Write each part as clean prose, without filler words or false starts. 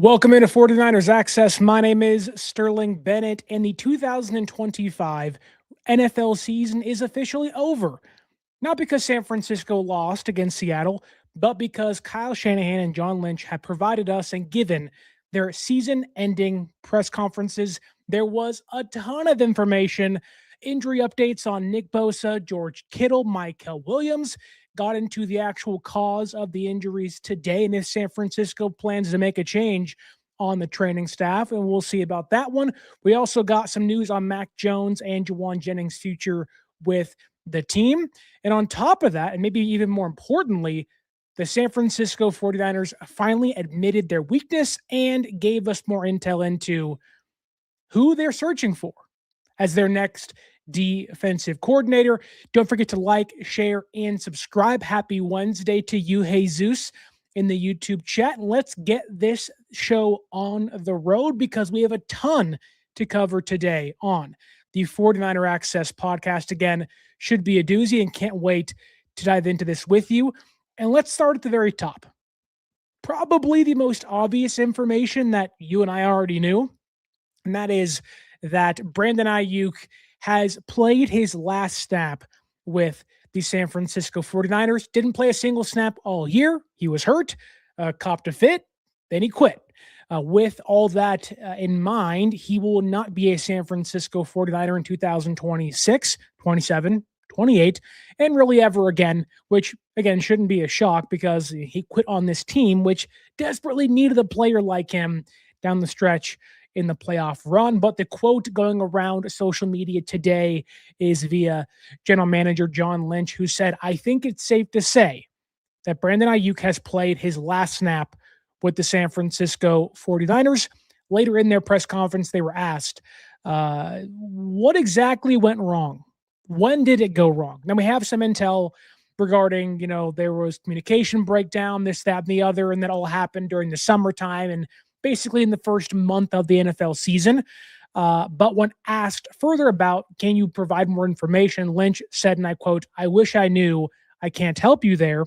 Welcome into 49ers Access. My name is Sterling Bennett, and the 2025 NFL season is officially over. Not because San Francisco lost against Seattle, but because Kyle Shanahan and John Lynch have provided us and given their season-ending press conferences. There was a ton of information, injury updates on Nick Bosa, George Kittle, Mykel Williams, got into the actual cause of the injuries today, and if San Francisco plans to make a change on the training staff, and we'll see about that one. We also got some news on Mac Jones and Jauan Jennings' future with the team. And on top of that, and maybe even more importantly, the San Francisco 49ers finally admitted their weakness and gave us more intel into who they're searching for as their next defensive coordinator. Don't forget to like, share, and subscribe. Happy Wednesday to you, Jesus, in the YouTube chat. And let's get this show on the road because we have a ton to cover today on the 49er Access podcast. Again, should be a doozy and can't wait to dive into this with you. And let's start at the very top. Probably the most obvious information that you and I already knew, and that is that Brandon Aiyuk has played his last snap with the San Francisco 49ers. Didn't play a single snap all year. He was hurt, copped a fit, then he quit. With all that in mind, he will not be a San Francisco 49er in 2026, 27, 28, and really ever again, which, again, shouldn't be a shock because he quit on this team, which desperately needed a player like him down the stretch in the playoff run. But the quote going around social media today is via general manager John Lynch, who said, "I think it's safe to say that Brandon Aiyuk has played his last snap with the San Francisco 49ers. Later in their press conference, they were asked, what exactly went wrong? When did it go wrong? Now we have some intel regarding, there was communication breakdown, this, that, and the other, and that all happened during the summertime and basically in the first month of the NFL season. But when asked further about, can you provide more information, Lynch said, and I quote, "I wish I knew. I can't help you there."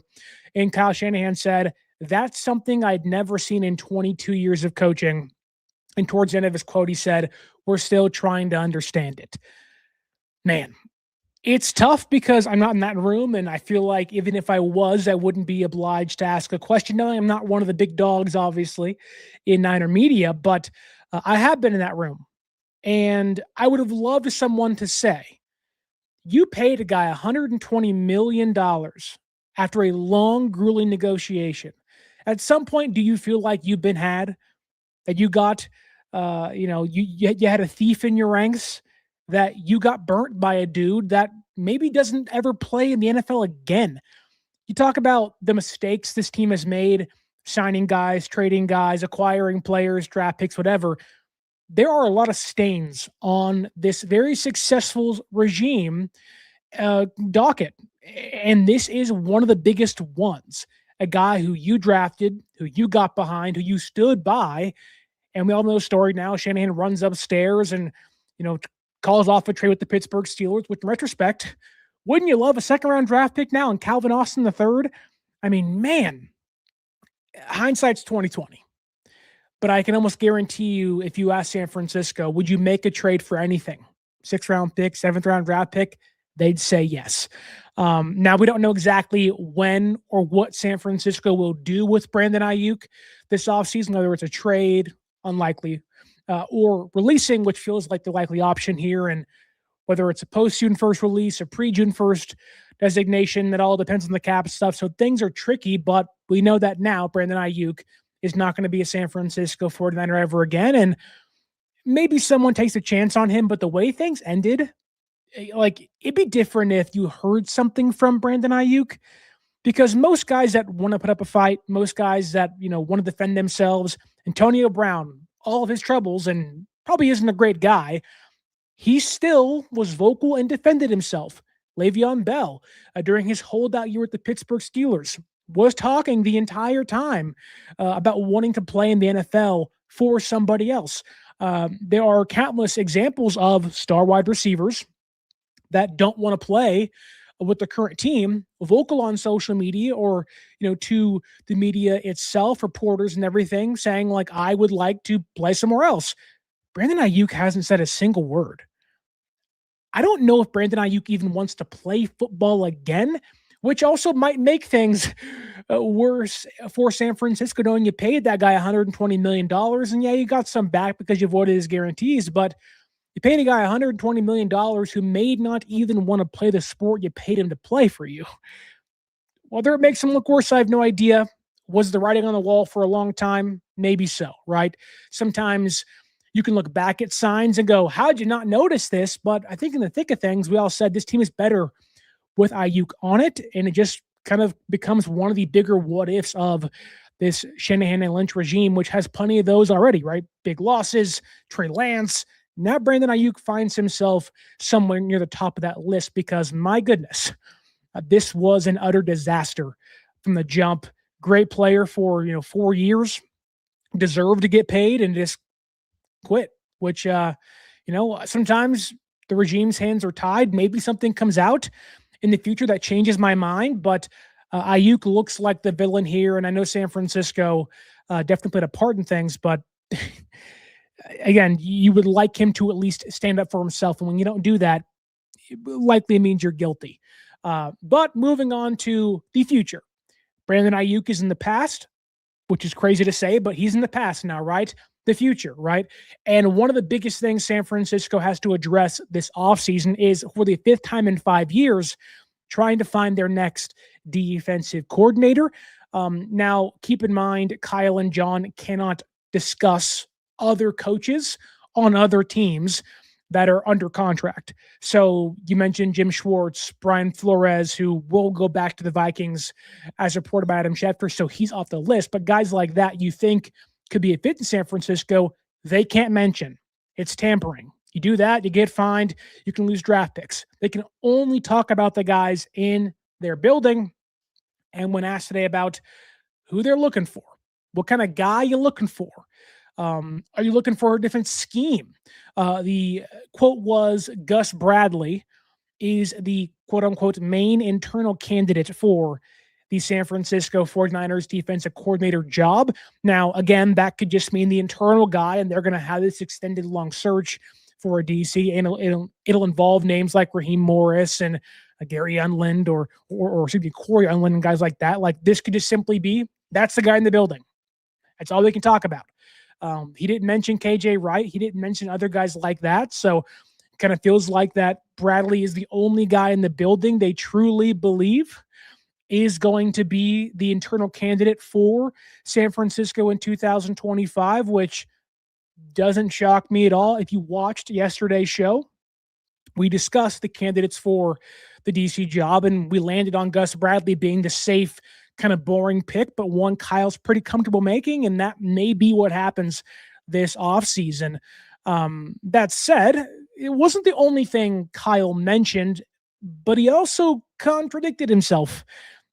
And Kyle Shanahan said, "That's something I'd never seen in 22 years of coaching." And towards the end of his quote, he said, "We're still trying to understand it." Man, it's tough because I'm not in that room, and I feel like even if I was, I wouldn't be obliged to ask a question. No, I'm not one of the big dogs, obviously, in Niner media, but I have been in that room. And I would have loved someone to say, you paid a guy $120 million after a long, grueling negotiation. At some point, do you feel like you've been had? That you got, you had a thief in your ranks? That you got burnt by a dude that maybe doesn't ever play in the NFL again? You talk about the mistakes this team has made, signing guys, trading guys, acquiring players, draft picks, whatever. There are a lot of stains on this very successful regime docket. And this is one of the biggest ones. A guy who you drafted, who you got behind, who you stood by. And we all know the story now. Shanahan runs upstairs and, calls off a trade with the Pittsburgh Steelers, which in retrospect, wouldn't you love a second-round draft pick now and Calvin Austin III? I mean, man, hindsight's 2020. But I can almost guarantee you, if you ask San Francisco, would you make a trade for anything? 6th-round pick, 7th-round draft pick? They'd say yes. Now, we don't know exactly when or what San Francisco will do with Brandon Aiyuk this offseason, whether it's a trade, unlikely, or releasing, which feels like the likely option here. And whether it's a post-June 1st release, a pre-June 1st designation, that all depends on the cap stuff. So things are tricky, but we know that now Brandon Aiyuk is not going to be a San Francisco 49er ever again. And maybe someone takes a chance on him, but the way things ended, like, it'd be different if you heard something from Brandon Aiyuk, because most guys that want to put up a fight, most guys that, want to defend themselves, Antonio Brown, all of his troubles, and probably isn't a great guy, he still was vocal and defended himself. Le'Veon Bell, during his holdout year with the Pittsburgh Steelers, was talking the entire time about wanting to play in the NFL for somebody else. There are countless examples of star wide receivers that don't want to play with the current team, vocal on social media or, to the media itself, reporters and everything, saying like, I would like to play somewhere else. Brandon Aiyuk hasn't said a single word. I don't know if Brandon Aiyuk even wants to play football again, which also might make things worse for San Francisco, knowing you paid that guy $120 million. And yeah, you got some back because you avoided his guarantees, but you paid a guy $120 million who may not even want to play the sport you paid him to play for you. Whether it makes him look worse, I have no idea. Was the writing on the wall for a long time? Maybe so, right? Sometimes you can look back at signs and go, how'd you not notice this? But I think in the thick of things, we all said this team is better with Aiyuk on it, and it just kind of becomes one of the bigger what ifs of this Shanahan and Lynch regime, which has plenty of those already, right? Big losses, Trey Lance. Now Brandon Aiyuk finds himself somewhere near the top of that list because, my goodness, this was an utter disaster from the jump. Great player for 4 years, deserved to get paid, and just quit. Which sometimes the regime's hands are tied. Maybe something comes out in the future that changes my mind, but Aiyuk looks like the villain here, and I know San Francisco definitely played a part in things, but again, you would like him to at least stand up for himself, and when you don't do that, it likely means you're guilty. But moving on to the future, Brandon Aiyuk is in the past, which is crazy to say, but he's in the past now, right? The future, right? And one of the biggest things San Francisco has to address this offseason is, for the 5th time in 5 years, trying to find their next defensive coordinator. Now, keep in mind, Kyle and John cannot discuss other coaches on other teams that are under contract. So you mentioned Jim Schwartz, Brian Flores, who will go back to the Vikings as reported by Adam Schefter, so he's off the list. But guys like that you think could be a fit in San Francisco, they can't mention. It's tampering. You do that, you get fined, you can lose draft picks. They can only talk about the guys in their building. And when asked today about who they're looking for, what kind of guy you're looking for, are you looking for a different scheme? The quote was, Gus Bradley is the quote-unquote main internal candidate for the San Francisco 49ers defensive coordinator job. Now, again, that could just mean the internal guy, and they're going to have this extended long search for a DC, and it'll involve names like Raheem Morris and Gary Unland or excuse me, Corey Unland and guys like that. Like, this could just simply be, that's the guy in the building. That's all they can talk about. He didn't mention KJ Wright. He didn't mention other guys like that. So it kind of feels like that Bradley is the only guy in the building they truly believe is going to be the internal candidate for San Francisco in 2025, which doesn't shock me at all. If you watched yesterday's show, we discussed the candidates for the DC job, and we landed on Gus Bradley being the safe, kind of boring pick, but one Kyle's pretty comfortable making, and that may be what happens this offseason. That said, it wasn't the only thing Kyle mentioned, but he also contradicted himself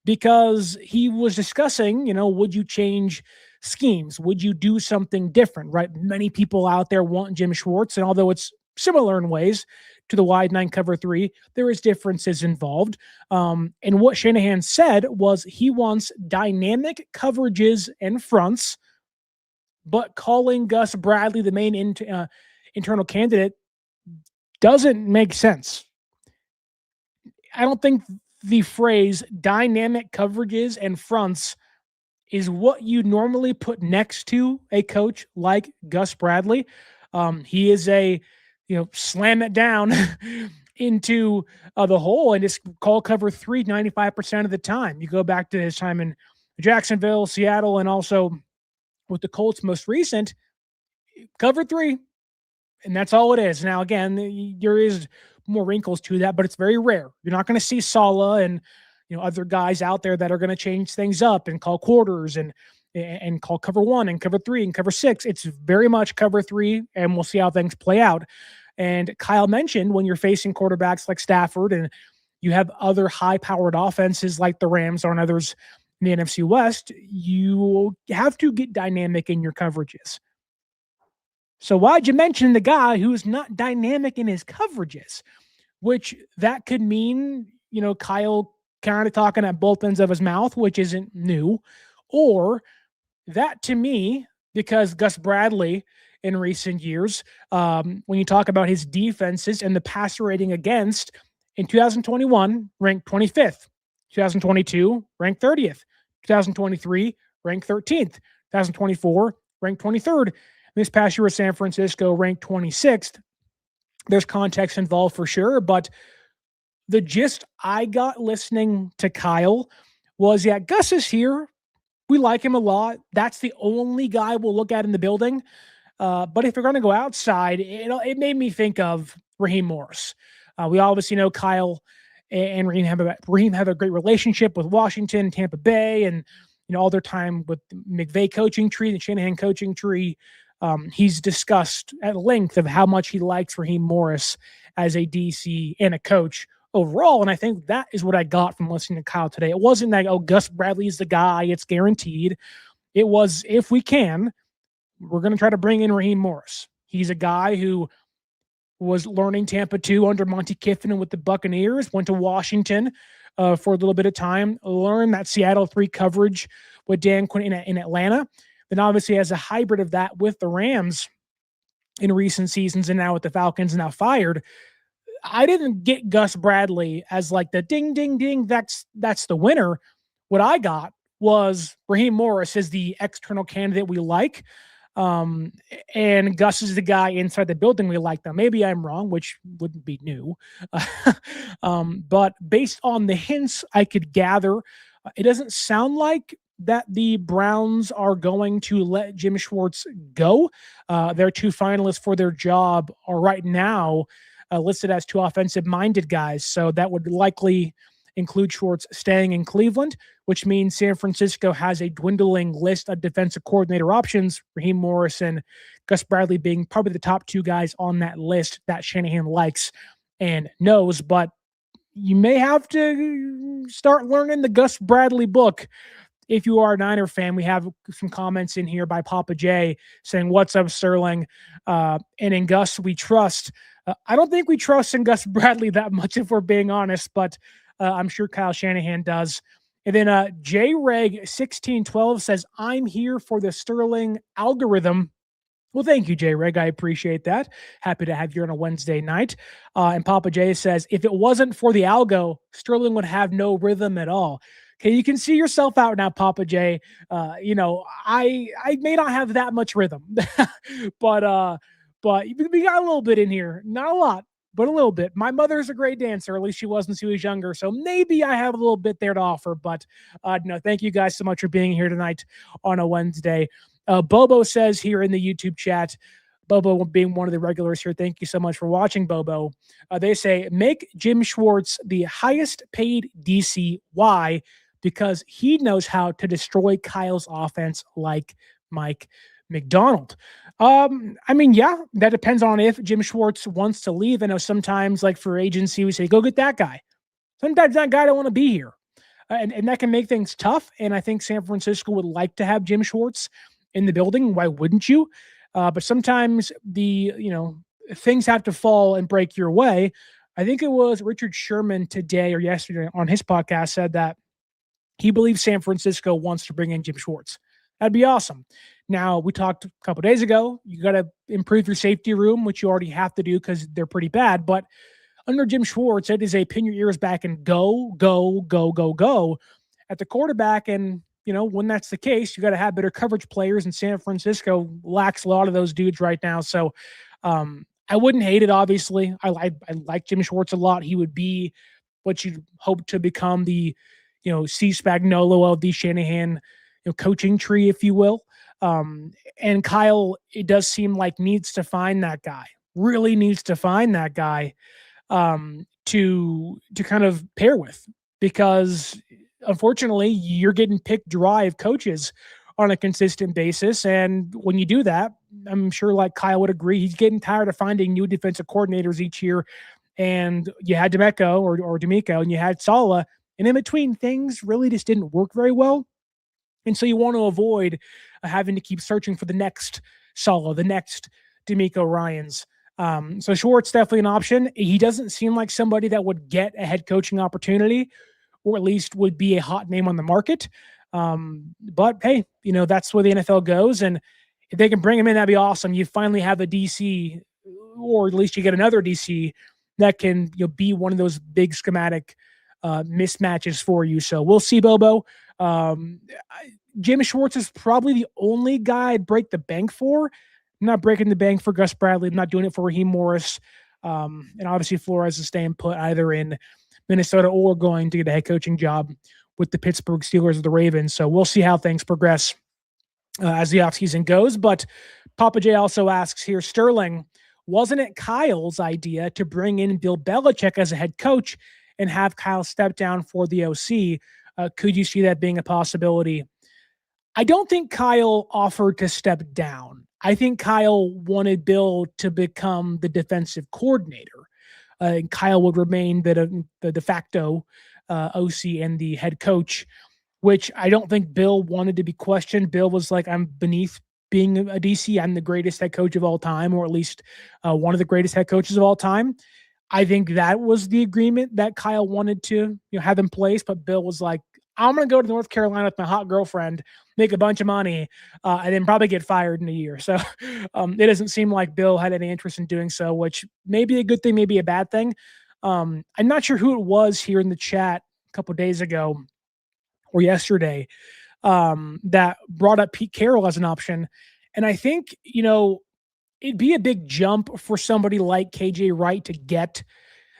because he was discussing, would you change schemes? Would you do something different, right? Many people out there want Jim Schwartz, and although it's similar in ways to the wide 9 cover 3, there is differences involved. And what Shanahan said was he wants dynamic coverages and fronts, but calling Gus Bradley the main internal candidate doesn't make sense. I don't think the phrase dynamic coverages and fronts is what you normally put next to a coach like Gus Bradley. He is a, slam it down into the hole and just call cover 3 95% of the time. You go back to his time in Jacksonville, Seattle, and also with the Colts most recent, cover 3. And that's all it is. Now, again, there is more wrinkles to that, but it's very rare. You're not going to see Saleh and other guys out there that are going to change things up and call quarters and call cover 1 and cover 3 and cover 6. It's very much cover 3, and we'll see how things play out. And Kyle mentioned when you're facing quarterbacks like Stafford and you have other high-powered offenses like the Rams or others in the NFC West, you have to get dynamic in your coverages. So why'd you mention the guy who's not dynamic in his coverages? Which that could mean Kyle kind of talking at both ends of his mouth, which isn't new, or that to me, because Gus Bradley in recent years, when you talk about his defenses and the passer rating against, in 2021, ranked 25th, 2022, ranked 30th, 2023, ranked 13th, 2024, ranked 23rd. This past year with San Francisco, ranked 26th. There's context involved for sure, but the gist I got listening to Kyle was, yeah, Gus is here. We like him a lot. That's the only guy we'll look at in the building. But if you're going to go outside, it made me think of Raheem Morris. We obviously know Kyle and Raheem have a great relationship with Washington, Tampa Bay, and all their time with the McVay coaching tree, the Shanahan coaching tree. He's discussed at length of how much he likes Raheem Morris as a DC and a coach overall. And I think that is what I got from listening to Kyle today. It wasn't like, oh, Gus Bradley is the guy, it's guaranteed. It was, if we can, we're going to try to bring in Raheem Morris. He's a guy who was learning Tampa 2 under Monty Kiffin with the Buccaneers, went to Washington for a little bit of time, learned that Seattle 3 coverage with Dan Quinn in Atlanta. Then obviously has a hybrid of that with the Rams in recent seasons and now with the Falcons, now fired. I didn't get Gus Bradley as like the ding, ding, ding, that's the winner. What I got was Raheem Morris as the external candidate we like. And Gus is the guy inside the building we like. Now, maybe I'm wrong, which wouldn't be new. But based on the hints I could gather, it doesn't sound like that the Browns are going to let Jim Schwartz go. Their 2 finalists for their job are right now listed as 2 offensive-minded guys. So that would likely include Schwartz staying in Cleveland, which means San Francisco has a dwindling list of defensive coordinator options, Raheem Morris and Gus Bradley being probably the top 2 guys on that list that Shanahan likes and knows. But you may have to start learning the Gus Bradley book if you are a Niner fan. We have some comments in here by Papa J saying, "What's up, Sterling?" And in Gus, we trust. I don't think we trust in Gus Bradley that much, if we're being honest, but I'm sure Kyle Shanahan does. And then JReg1612 says, "I'm here for the Sterling algorithm." Well, thank you, J-Reg. I appreciate that. Happy to have you on a Wednesday night. And Papa J says, "If it wasn't for the algo, Sterling would have no rhythm at all." Okay, you can see yourself out now, Papa J. I may not have that much rhythm, but we got a little bit in here. Not a lot, but a little bit. My mother's a great dancer. At least she was when she was younger. So maybe I have a little bit there to offer. But no, thank you guys so much for being here tonight on a Wednesday. Bobo says here in the YouTube chat, Bobo being one of the regulars here, thank you so much for watching, Bobo. They say, make Jim Schwartz the highest paid DC. Why? Because he knows how to destroy Kyle's offense like Mike McDonald. Yeah, that depends on if Jim Schwartz wants to leave. I know sometimes, like for agency, we say, go get that guy. Sometimes that guy don't want to be here. And that can make things tough. And I think San Francisco would like to have Jim Schwartz in the building. Why wouldn't you? But sometimes things have to fall and break your way. I think it was Richard Sherman today or yesterday on his podcast said that he believes San Francisco wants to bring in Jim Schwartz. That'd be awesome. Now, we talked a couple days ago, you got to improve your safety room, which you already have to do because they're pretty bad. But under Jim Schwartz, it is a pin your ears back and go, go, go, go, go at the quarterback. And, when that's the case, you got to have better coverage players, and San Francisco lacks a lot of those dudes right now. So I wouldn't hate it, obviously. I like Jim Schwartz a lot. He would be what you'd hope to become the, C. Spagnuolo of the Shanahan coaching tree, if you will. And Kyle, it does seem like needs to find that guy, really needs to find that guy to kind of pair with, because unfortunately you're getting pick drive coaches on a consistent basis. And when you do that, I'm sure like Kyle would agree, he's getting tired of finding new defensive coordinators each year. And you had D'Amico or D'Amico, and you had Saleh, and in between things really just didn't work very well. And so you want to avoid having to keep searching for the next Saleh, the next D'Amico Ryans. So Schwartz definitely an option. He doesn't seem like somebody that would get a head coaching opportunity, or at least would be a hot name on the market. But hey, that's where the NFL goes. And if they can bring him in, that'd be awesome. You finally have a DC, or at least you get another DC that can be one of those big schematic mismatches for you. So we'll see, Bobo. Jim Schwartz is probably the only guy I'd break the bank for. I'm not breaking the bank for Gus Bradley. I'm not doing it for Raheem Morris. And obviously Flores is staying put either in Minnesota or going to get a head coaching job with the Pittsburgh Steelers or the Ravens. So we'll see how things progress as the offseason goes. But Papa J also asks here, Sterling, wasn't it Kyle's idea to bring in Bill Belichick as a head coach and have Kyle step down for the OC? Could you see that being a possibility? I don't think Kyle offered to step down. I think Kyle wanted Bill to become the defensive coordinator. And Kyle would remain the de facto OC and the head coach, which I don't think Bill wanted to be questioned. Bill was like, I'm beneath being a DC. I'm the greatest head coach of all time, or at least one of the greatest head coaches of all time. I think that was the agreement that Kyle wanted to have in place, but Bill was like, I'm going to go to North Carolina with my hot girlfriend, make a bunch of money, and then probably get fired in a year. So it doesn't seem like Bill had any interest in doing so, which may be a good thing, maybe a bad thing. I'm not sure who it was here in the chat a couple of days ago or yesterday that brought up Pete Carroll as an option. And I think, it'd be a big jump for somebody like KJ Wright to get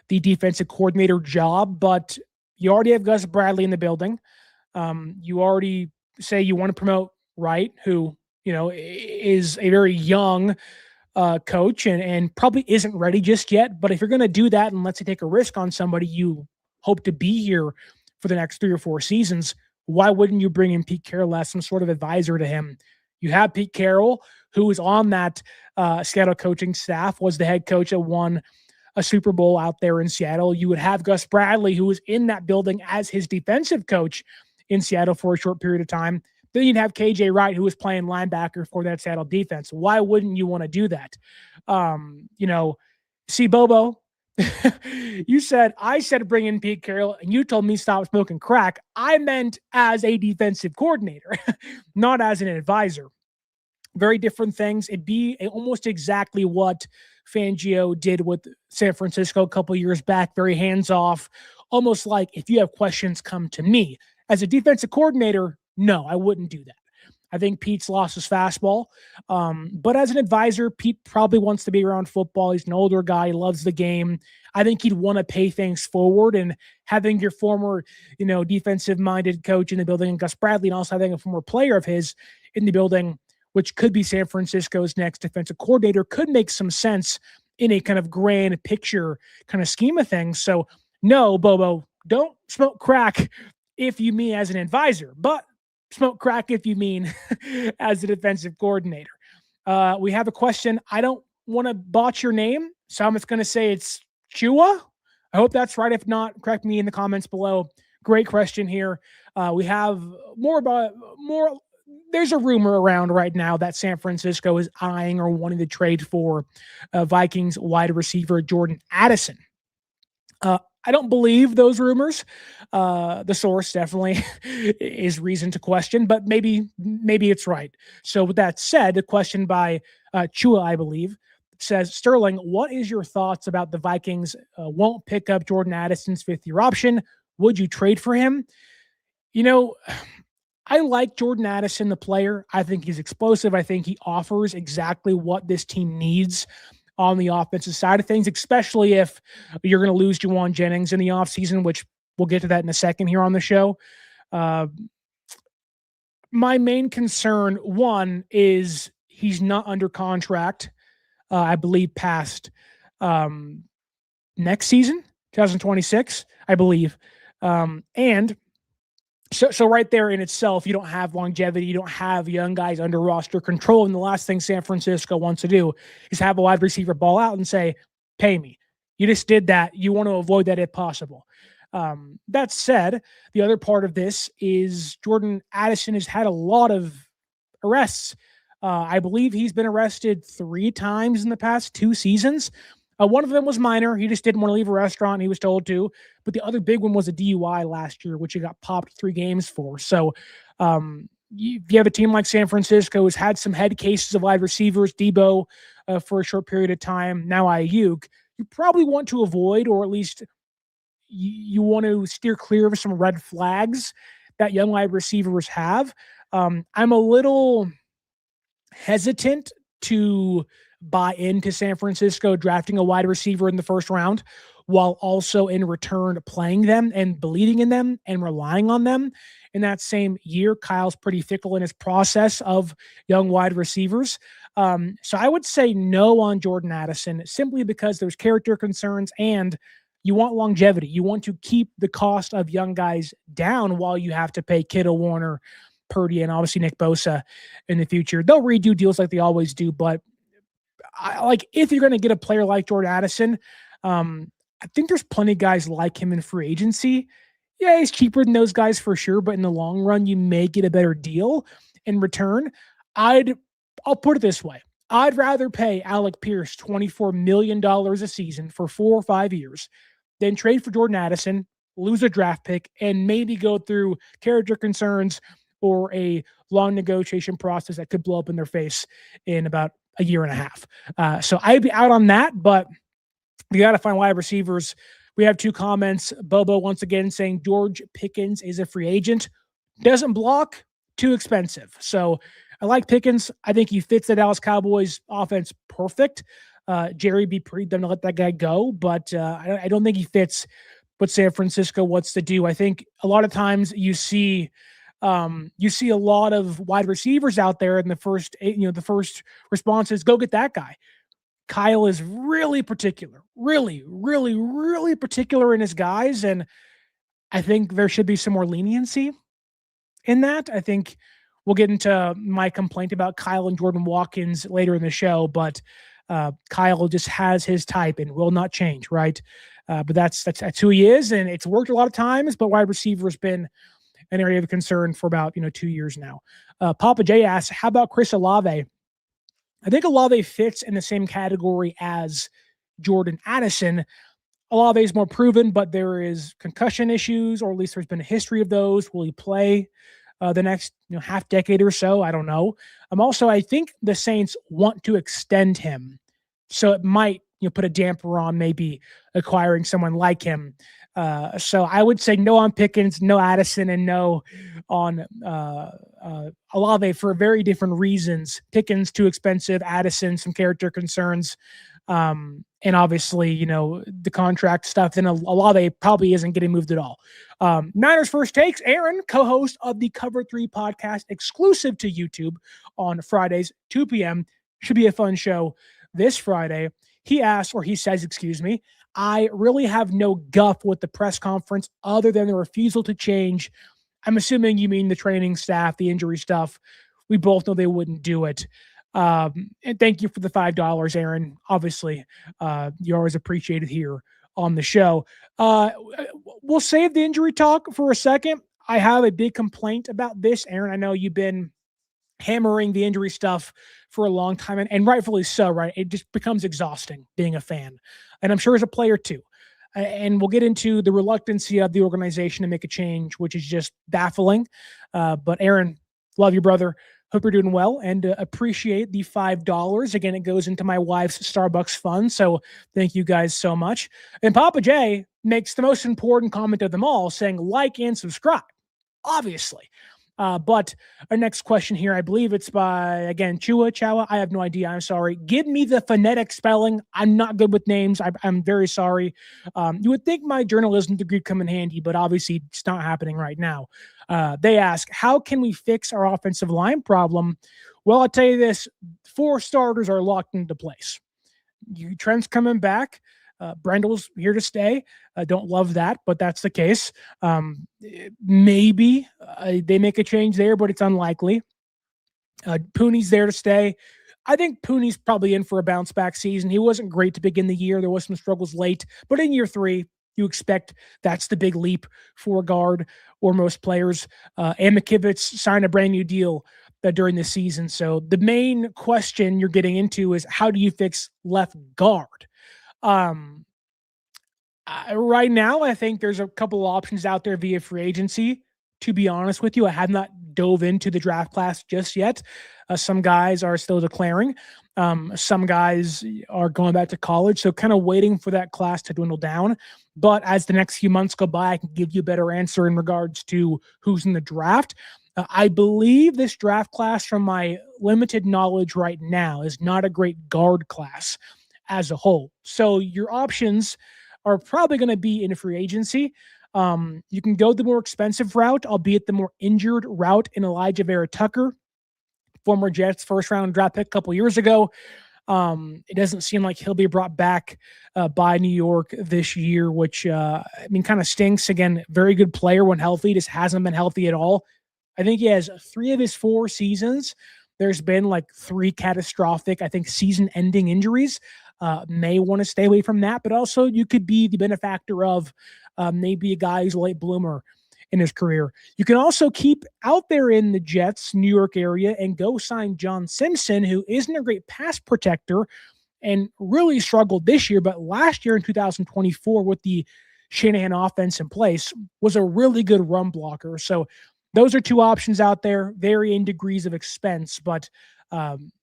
the defensive coordinator job, but you already have Gus Bradley in the building. You already say you want to promote Wright, who, is a very young coach and probably isn't ready just yet. But if you're going to do that and let's say take a risk on somebody you hope to be here for the next 3 or 4 seasons, why wouldn't you bring in Pete Carroll as some sort of advisor to him? You have Pete Carroll, who is on that Seattle coaching staff, was the head coach that won a Super Bowl out there in Seattle. You would have Gus Bradley, who was in that building as his defensive coach in Seattle for a short period of time. Then you'd have KJ Wright, who was playing linebacker for that Seattle defense. Why wouldn't you want to do that? See, Bobo, I said bring in Pete Carroll, and you told me stop smoking crack. I meant as a defensive coordinator, not as an advisor. Very different things. It'd be almost exactly what Fangio did with San Francisco a couple years back, very hands-off, almost like if you have questions, come to me. As a defensive coordinator, no, I wouldn't do that. I think Pete's lost his fastball. But as an advisor, Pete probably wants to be around football. He's an older guy. He loves the game. I think he'd want to pay things forward, and having your former, defensive-minded coach in the building, and Gus Bradley, and also having a former player of his in the building, which could be San Francisco's next defensive coordinator, could make some sense in a kind of grand picture kind of scheme of things. So no, Bobo, don't smoke crack if you mean as an advisor, but smoke crack if you mean as a defensive coordinator. We have a question. I don't want to botch your name, so I'm just going to say it's Chua. I hope that's right. If not, correct me in the comments below. Great question here. We have more. There's a rumor around right now that San Francisco is eyeing or wanting to trade for Vikings wide receiver Jordan Addison. I don't believe those rumors. The source definitely is reason to question, but maybe it's right. So with that said, a question by Chua, I believe, says, Sterling, what is your thoughts about the Vikings won't pick up Jordan Addison's 5th-year option? Would you trade for him? I like Jordan Addison, the player. I think he's explosive. I think he offers exactly what this team needs on the offensive side of things, especially if you're going to lose Jauan Jennings in the offseason, which we'll get to that in a second here on the show. My main concern, one, is he's not under contract, I believe, past next season, 2026, I believe. And So right there in itself, you don't have longevity. You don't have young guys under roster control. And the last thing San Francisco wants to do is have a wide receiver ball out and say, pay me. You just did that. You want to avoid that if possible. That said, the other part of this is Jordan Addison has had a lot of arrests I believe he's been arrested 3 times in the past 2 seasons. One of them was minor. He just didn't want to leave a restaurant. He was told to. But the other big one was a DUI last year, which he got popped 3 games for. So if you have a team like San Francisco who's had some head cases of wide receivers, Debo for a short period of time, now Aiyuk, you probably want to avoid, or at least you want to steer clear of some red flags that young wide receivers have. I'm a little hesitant to buy into San Francisco drafting a wide receiver in the first round while also in return playing them and believing in them and relying on them. In that same year, Kyle's pretty fickle in his process of young wide receivers. So I would say no on Jordan Addison simply because there's character concerns and you want longevity. You want to keep the cost of young guys down while you have to pay Kittle, Warner, Purdy, and obviously Nick Bosa in the future. They'll redo deals like they always do, but if you're going to get a player like Jordan Addison, I think there's plenty of guys like him in free agency. Yeah, he's cheaper than those guys for sure, but in the long run, you may get a better deal in return. I'll put it this way. I'd rather pay Alec Pierce $24 million a season for 4 or 5 years than trade for Jordan Addison, lose a draft pick, and maybe go through character concerns or a long negotiation process that could blow up in their face in about a year and a half. So I'd be out on that, but we got to find wide receivers. We have 2 comments. Bobo once again saying George Pickens is a free agent. Doesn't block, too expensive. So I like Pickens. I think he fits the Dallas Cowboys offense perfect. Jerry be pretty dumb to let that guy go, but I don't think he fits what San Francisco wants to do. I think a lot of times you see a lot of wide receivers out there in the first response is go get that guy. Kyle is really particular, really, really, really particular in his guys. And I think there should be some more leniency in that. I think we'll get into my complaint about Kyle and Jordan Watkins later in the show, but Kyle just has his type and will not change, right? But that's who he is, and it's worked a lot of times, but wide receiver has been an area of concern for about 2 years now. Papa J asks, how about Chris Olave? I think Olave fits in the same category as Jordan Addison. Olave is more proven, but there is concussion issues, or at least there's been a history of those. Will he play the next half decade or so? I don't know. I think the Saints want to extend him, so it might put a damper on maybe acquiring someone like him. So I would say no on Pickens, no Addison, and no on Olave for very different reasons. Pickens too expensive, Addison some character concerns, and obviously the contract stuff. Then Olave probably isn't getting moved at all. Niners First Takes, Aaron, co-host of the Cover 3 podcast, exclusive to YouTube on Fridays 2 p.m. Should be a fun show this Friday. He says, I really have no guff with the press conference other than the refusal to change. I'm assuming you mean the training staff, the injury stuff. We both know they wouldn't do it. And thank you for the $5, Aaron. Obviously, you're always appreciated here on the show. We'll save the injury talk for a second. I have a big complaint about this, Aaron. I know you've been hammering the injury stuff for a long time, and rightfully so, right? It just becomes exhausting being a fan. And I'm sure as a player too. And we'll get into the reluctancy of the organization to make a change, which is just baffling. But Aaron, love you, brother. Hope you're doing well and appreciate the $5. Again, it goes into my wife's Starbucks fund. So thank you guys so much. And Papa J makes the most important comment of them all, saying like and subscribe, obviously. But our next question here, I believe it's by, again, Chawa. I have no idea. I'm sorry. Give me the phonetic spelling. I'm not good with names. I'm very sorry. You would think my journalism degree come in handy, but obviously it's not happening right now. They ask, how can we fix our offensive line problem? Well, I'll tell you this. 4 starters are locked into place. Trent's coming back. Brendel's here to stay. I don't love that, but that's the case. Maybe they make a change there, but it's unlikely. Pooney's there to stay. I think Pooney's probably in for a bounce back season. He wasn't great to begin the year. There was some struggles late, but in year 3, you expect that's the big leap for a guard or most players. And McKivitz signed a brand new deal during the season. So the main question you're getting into is how do you fix left guard? Um, right now, I think there's a couple options out there via free agency. To be honest with you, I have not dove into the draft class just yet. Some guys are still declaring. Some guys are going back to college. So kind of waiting for that class to dwindle down. But as the next few months go by, I can give you a better answer in regards to who's in the draft. I believe this draft class, from my limited knowledge right now, is not a great guard class as a whole. So your options are probably going to be in free agency. You can go the more expensive route, albeit the more injured route, in Elijah Vera Tucker, former Jets first round draft pick a couple years ago. It doesn't seem like he'll be brought back by New York this year, which, kind of stinks. Again, very good player when healthy, just hasn't been healthy at all. I think he has 3 of his 4 seasons. There's been like 3 catastrophic, I think, season-ending injuries. May want to stay away from that, but also you could be the benefactor of maybe a guy who's a late bloomer in his career. You can also keep out there in the Jets, New York area, and go sign John Simpson, who isn't a great pass protector and really struggled this year, but last year in 2024 with the Shanahan offense in place was a really good run blocker. So those are 2 options out there, varying degrees of expense, but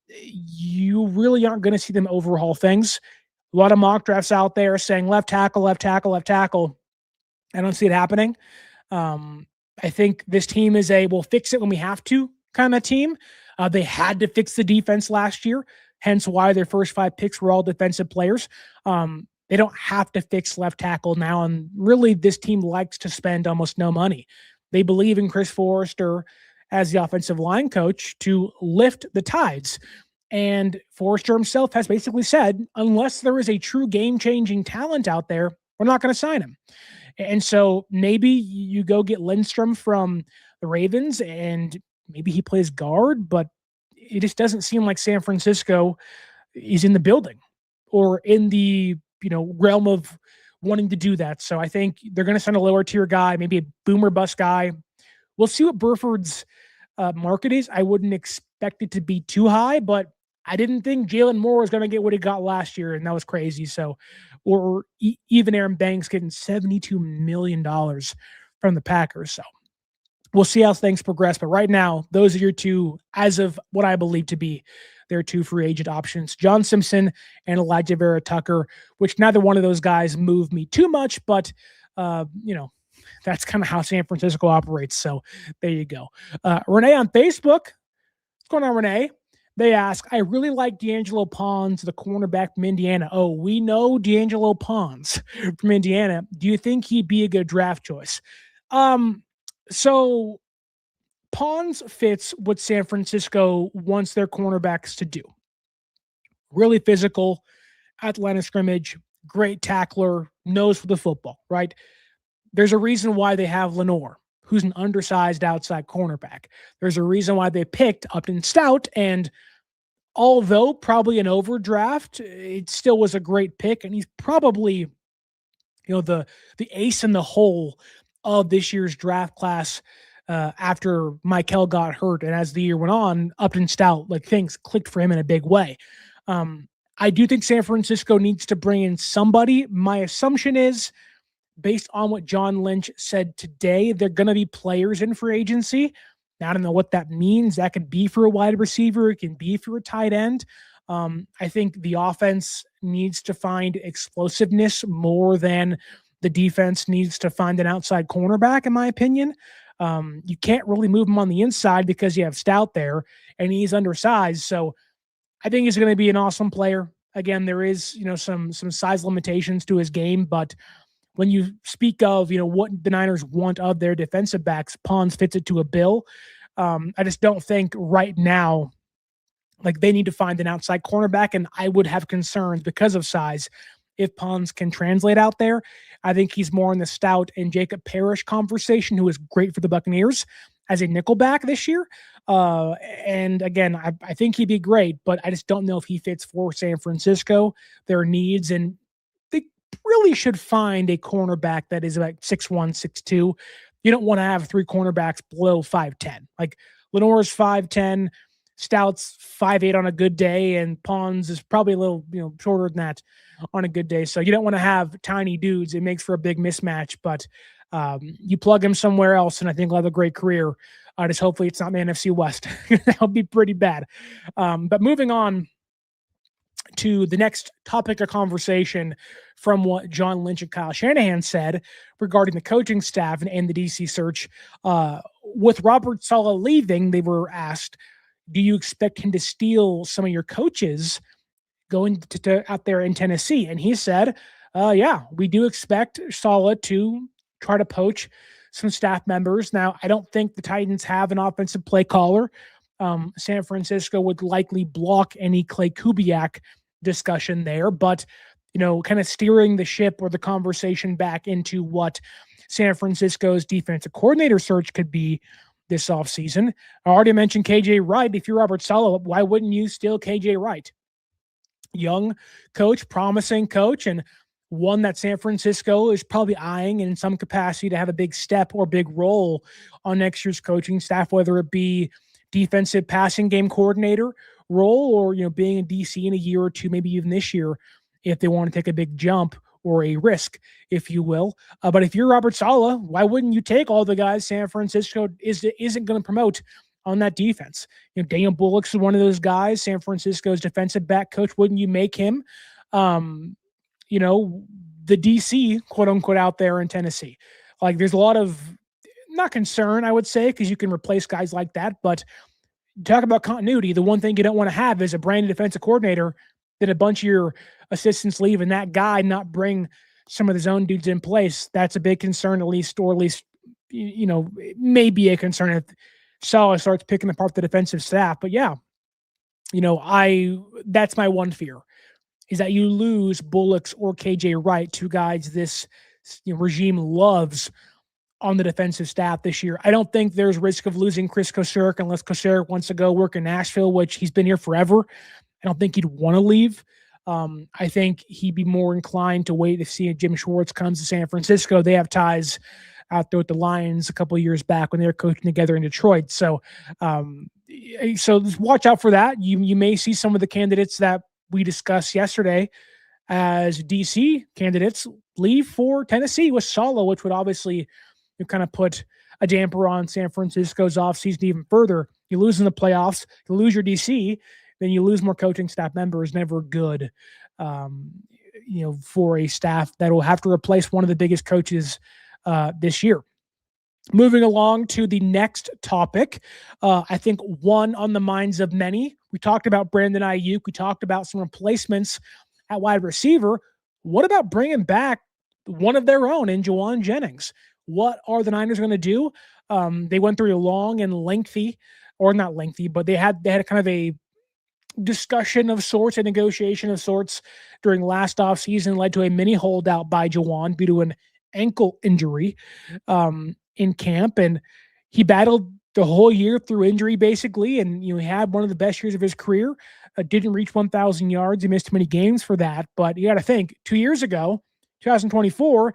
you really aren't going to see them overhaul things. A lot of mock drafts out there saying left tackle, left tackle, left tackle. I don't see it happening. I think this team is a we'll fix it when we have to kind of team. They had to fix the defense last year, hence why their first 5 picks were all defensive players. They don't have to fix left tackle now, and really this team likes to spend almost no money. They believe in Chris Forrester as the offensive line coach to lift the tides. And Forrester himself has basically said, unless there is a true game-changing talent out there, we're not going to sign him. And so maybe you go get Lindstrom from the Ravens and maybe he plays guard, but it just doesn't seem like San Francisco is in the building or in the, realm of wanting to do that. So I think they're going to send a lower tier guy, maybe a boomer bust guy. We'll see what Burford's market is. I wouldn't expect it to be too high, but I didn't think Jalen Moore was going to get what he got last year, and that was crazy. So, or even Aaron Banks getting $72 million from the Packers. So we'll see how things progress. But right now, those are your 2, as of what I believe to be their 2 free agent options, John Simpson and Elijah Vera Tucker, which neither one of those guys move me too much, but, that's kind of how San Francisco operates. So there you go. Renee on Facebook. What's going on, Renee? They ask, I really like D'Angelo Pons, the cornerback from Indiana. Oh, we know D'Angelo Pons from Indiana. Do you think he'd be a good draft choice? So Pons fits what San Francisco wants their cornerbacks to do. Really physical, at the line of scrimmage, great tackler, knows for the football, right? There's a reason why they have Lenore, who's an undersized outside cornerback. There's a reason why they picked Upton Stout, and although probably an overdraft, it still was a great pick, and he's probably, the ace in the hole of this year's draft class after Mykel got hurt, and as the year went on, Upton Stout, things clicked for him in a big way. I do think San Francisco needs to bring in somebody. My assumption is, based on what John Lynch said today, they're going to be players in free agency. Now, I don't know what that means. That could be for a wide receiver. It can be for a tight end. I think the offense needs to find explosiveness more than the defense needs to find an outside cornerback, in my opinion. You can't really move him on the inside because you have Stout there, and he's undersized. So I think he's going to be an awesome player. Again, there is, some size limitations to his game, but when you speak of, what the Niners want of their defensive backs, Pons fits it to a bill. I just don't think right now, they need to find an outside cornerback, and I would have concerns because of size if Pons can translate out there. I think he's more in the Stout and Jacob Parrish conversation, who is great for the Buccaneers as a nickelback this year. And again, I think he'd be great, but I just don't know if he fits for San Francisco, their needs, and really should find a cornerback that is about 6'1", 6'2". You don't want to have 3 cornerbacks below 5'10". Lenore's 5'10", Stout's 5'8" on a good day, and Pons is probably a little shorter than that on a good day. So you don't want to have tiny dudes. It makes for a big mismatch, but you plug him somewhere else, and I think he'll have a great career. Just hopefully it's not the NFC West. That would be pretty bad. But moving on to the next topic of conversation from what John Lynch and Kyle Shanahan said regarding the coaching staff and the DC search. With Robert Saleh leaving, they were asked, do you expect him to steal some of your coaches going to out there in Tennessee? And he said, yeah, we do expect Saleh to try to poach some staff members. Now, I don't think the Titans have an offensive play caller. San Francisco would likely block any Clay Kubiak discussion there, but kind of steering the ship or the conversation back into what San Francisco's defensive coordinator search could be this offseason. I already mentioned KJ Wright. If you're Robert Saleh, why wouldn't you steal KJ Wright? Young coach, promising coach, and one that San Francisco is probably eyeing in some capacity to have a big step or big role on next year's coaching staff, whether it be defensive passing game coordinator role or, being in DC in a year or two, maybe even this year, if they want to take a big jump or a risk, if you will. But if you're Robert Saleh, why wouldn't you take all the guys San Francisco isn't going to promote on that defense? Daniel Bullock's one of those guys, San Francisco's defensive back coach. Wouldn't you make him, the DC, quote unquote, out there in Tennessee? Like, there's a lot of not concern, I would say, because you can replace guys like that. But talk about continuity. The one thing you don't want to have is a brand new defensive coordinator, then a bunch of your assistants leave, and that guy not bring some of his own dudes in place. That's a big concern, at least it may be a concern if Saleh starts picking apart the defensive staff. But yeah, that's my one fear, is that you lose Bullocks or KJ Wright, two guys this regime loves on the defensive staff this year. I don't think there's risk of losing Chris Kosarek unless Kosarek wants to go work in Nashville, which he's been here forever. I don't think he'd want to leave. I think he'd be more inclined to wait to see if Jim Schwartz comes to San Francisco. They have ties out there with the Lions a couple of years back when they were coaching together in Detroit. So watch out for that. You may see some of the candidates that we discussed yesterday as DC candidates leave for Tennessee with Saleh, which would obviously kind of put a damper on San Francisco's offseason even further. You lose in the playoffs, you lose your DC, then you lose more coaching staff members. Never good, for a staff that will have to replace one of the biggest coaches this year. Moving along to the next topic, I think one on the minds of many. We talked about Brandon Aiyuk. We talked about some replacements at wide receiver. What about bringing back one of their own in Jauan Jennings? What are the Niners going to do? They went through a long and lengthy, or not lengthy, but they had kind of a discussion of sorts, a negotiation of sorts during last offseason, led to a mini holdout by Jauan due to an ankle injury in camp. And he battled the whole year through injury, basically, and he had one of the best years of his career. Didn't reach 1,000 yards. He missed many games for that. But you got to think, 2 years ago, 2024,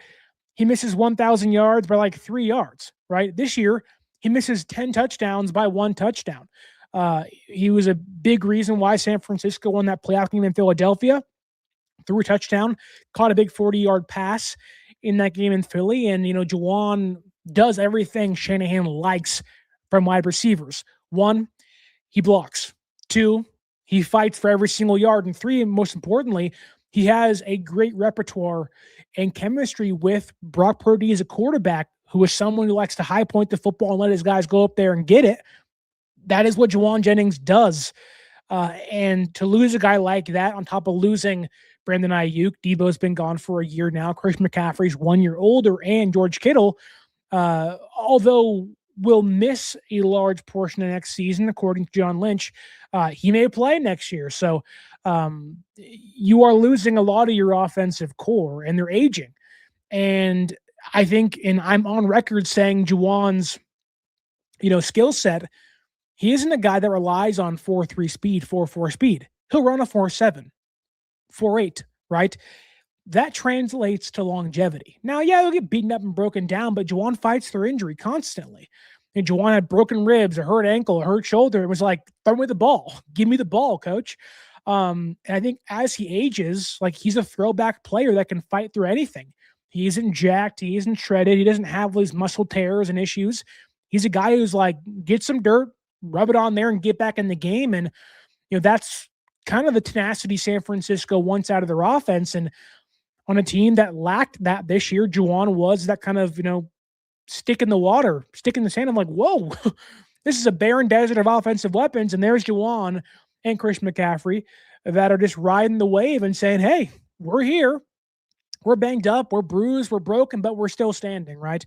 he misses 1,000 yards by like 3 yards, right? This year, he misses 10 touchdowns by 1 touchdown. He was a big reason why San Francisco won that playoff game in Philadelphia. Threw a touchdown, caught a big 40-yard pass in that game in Philly. And, Jauan does everything Shanahan likes from wide receivers. 1, he blocks. 2, he fights for every single yard. And 3, and most importantly, he has a great repertoire and chemistry with Brock Purdy as a quarterback, who is someone who likes to high point the football and let his guys go up there and get it. That is what Jauan Jennings does. And to lose a guy like that on top of losing Brandon Aiyuk, Debo's been gone for a year now. Christian McCaffrey's 1 year older, and George Kittle, although will miss a large portion of next season, according to John Lynch, he may play next year. So you are losing a lot of your offensive core, and they're aging. And I think, and I'm on record saying Jauan's, skill set, he isn't a guy that relies on 4.3 speed, 4.4 speed. He'll run a 4.7, 4.8, right? That translates to longevity. Now, yeah, he'll get beaten up and broken down, but Jauan fights through injury constantly. And Jauan had broken ribs, a hurt ankle, a hurt shoulder. It was like, throw me the ball. Give me the ball, coach. And I think as he ages, like he's a throwback player that can fight through anything. He isn't jacked. He isn't shredded. He doesn't have these muscle tears and issues. He's a guy who's like, get some dirt, rub it on there, and get back in the game. And, that's kind of the tenacity San Francisco wants out of their offense. And on a team that lacked that this year, Jauan was that kind of, stick in the water, stick in the sand. I'm like, whoa, this is a barren desert of offensive weapons. And there's Jauan and Chris McCaffrey that are just riding the wave and saying, hey, we're here. We're banged up, we're bruised, we're broken, but we're still standing, right?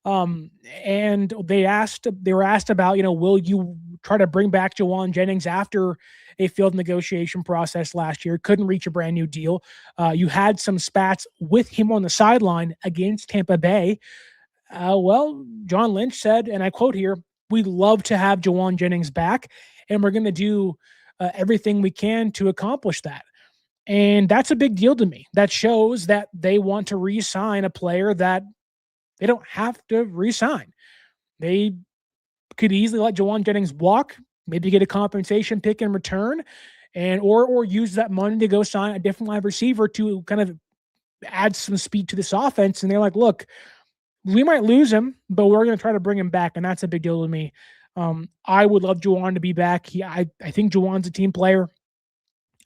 And they were asked about, will you try to bring back Jauan Jennings after a failed negotiation process last year? Couldn't reach a brand new deal. You had some spats with him on the sideline against Tampa Bay. Well, John Lynch said, and I quote here, "We'd love to have Jauan Jennings back, and we're going to do everything we can to accomplish that." And that's a big deal to me. That shows that they want to re-sign a player that they don't have to re-sign. They could easily let Jauan Jennings walk, maybe get a compensation pick in return, and or use that money to go sign a different wide receiver to kind of add some speed to this offense. And they're like, look, we might lose him, but we're going to try to bring him back. And that's a big deal to me. I would love Jauan to be back. I think Jauan's a team player.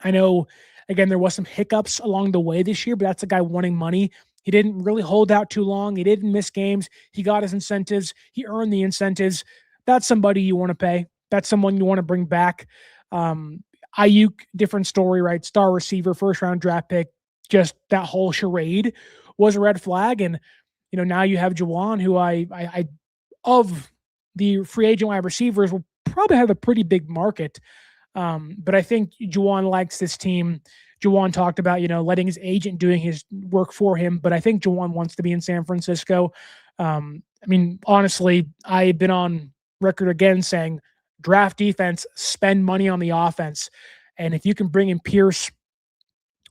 I know, again, there was some hiccups along the way this year, but that's a guy wanting money. He didn't really hold out too long. He didn't miss games. He got his incentives. He earned the incentives. That's somebody you want to pay. That's someone you want to bring back. Aiyuk, different story, right? Star receiver, first-round draft pick. Just that whole charade was a red flag. And, now you have Jauan, who I of the free agent wide receivers will probably have a pretty big market. But I think Jauan likes this team. Jauan talked about, letting his agent doing his work for him. But I think Jauan wants to be in San Francisco. Honestly, I've been on record again saying draft defense, spend money on the offense. And if you can bring in Pierce,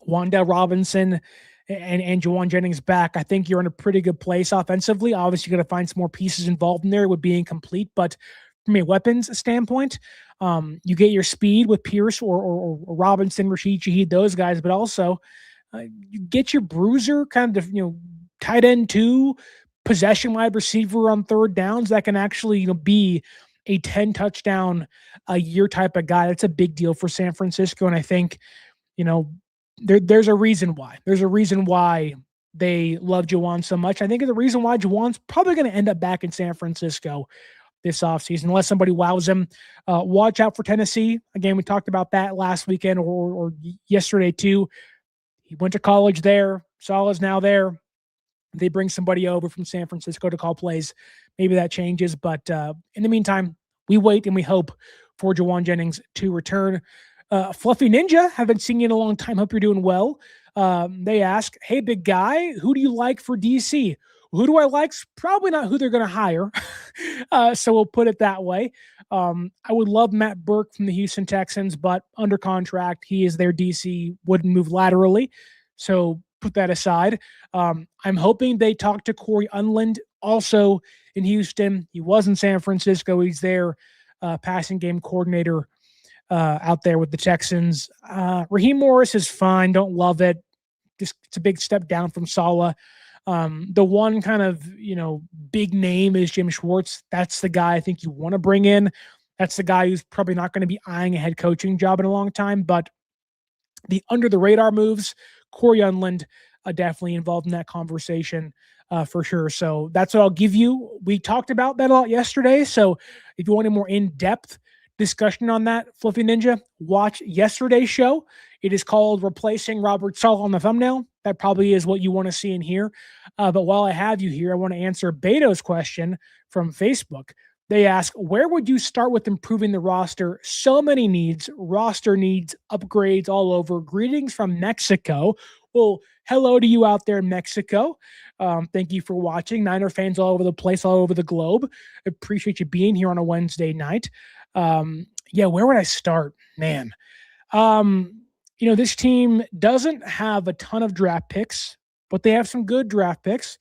Wan'Dale Robinson, and Jauan Jennings back, I think you're in a pretty good place offensively. Obviously, you're going to find some more pieces involved in there. It would be incomplete. But from a weapons standpoint, you get your speed with Pierce or Robinson, Rashid Shaheed, those guys, but also you get your bruiser kind of, tight end 2, possession wide receiver on third downs that can actually, be a 10 touchdown a year type of guy. That's a big deal for San Francisco. And I think, there's a reason why. There's a reason why they love Jauan so much. I think the reason why Jauan's probably going to end up back in San Francisco this offseason, unless somebody wows him. Watch out for Tennessee. Again, we talked about that last weekend or yesterday too. He went to college there. Saleh's now there. They bring somebody over from San Francisco to call plays. Maybe that changes. But in the meantime, we wait and we hope for Jauan Jennings to return. Fluffy Ninja, haven't seen you in a long time. Hope you're doing well. They ask, hey, big guy, who do you like for DC? Who do I like? Probably not who they're going to hire. So we'll put it that way. I would love Matt Burke from the Houston Texans, but under contract, he is their DC, wouldn't move laterally. So put that aside. I'm hoping they talk to Corey Unland, also in Houston. He was in San Francisco. He's their passing game coordinator out there with the Texans. Raheem Morris is fine. Don't love it. Just it's a big step down from Saleh. The one kind of, big name is Jim Schwartz. That's the guy I think you want to bring in. That's the guy who's probably not going to be eyeing a head coaching job in a long time, but the under the radar moves, Corey Unland, definitely involved in that conversation for sure. So that's what I'll give you. We talked about that a lot yesterday. So if you want a more in-depth discussion on that, Fluffy Ninja, watch yesterday's show. It is called Replacing Robert Saleh on the thumbnail. That probably is what you want to see and hear. But while I have you here, I want to answer Beto's question from Facebook. They ask, where would you start with improving the roster? So many needs, roster needs, upgrades all over. Greetings from Mexico. Well, hello to you out there in Mexico. Thank you for watching. Niner fans all over the place, all over the globe. Appreciate you being here on a Wednesday night. Where would I start? Man. This team doesn't have a ton of draft picks, but they have some good draft picks.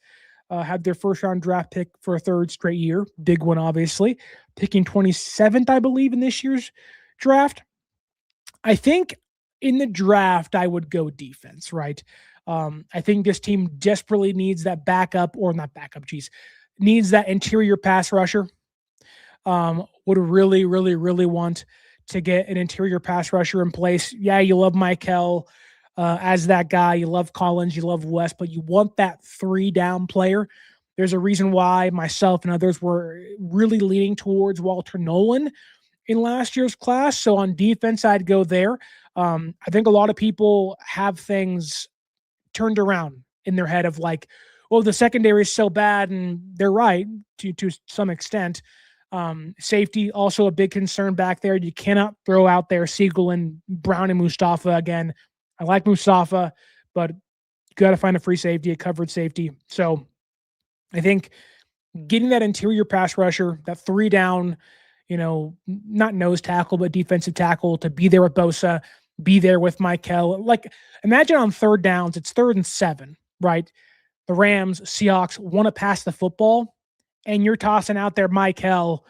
had their first round draft pick for a third straight year. Big one, obviously. Picking 27th, I believe, in this year's draft. I think in the draft, I would go defense, right? I think this team desperately needs that backup, or not backup, needs that interior pass rusher. Would really, really, really want to get an interior pass rusher in place. Yeah, you love Mykel as that guy. You love Collins. You love West, but you want that 3-down player. There's a reason why myself and others were really leaning towards Walter Nolan in last year's class. So on defense, I'd go there. I think a lot of people have things turned around in their head of like, well, the secondary is so bad, and they're right to some extent. Safety, also a big concern back there. You cannot throw out there Siegel and Brown and Mustafa again. I like Mustafa, but you got to find a free safety, a covered safety. So I think getting that interior pass rusher, that 3-down, not nose tackle, but defensive tackle, to be there with Bosa, be there with Mykel. Like, imagine on third downs, it's 3rd and 7, right? The Rams, Seahawks want to pass the football, and you're tossing out there Mykel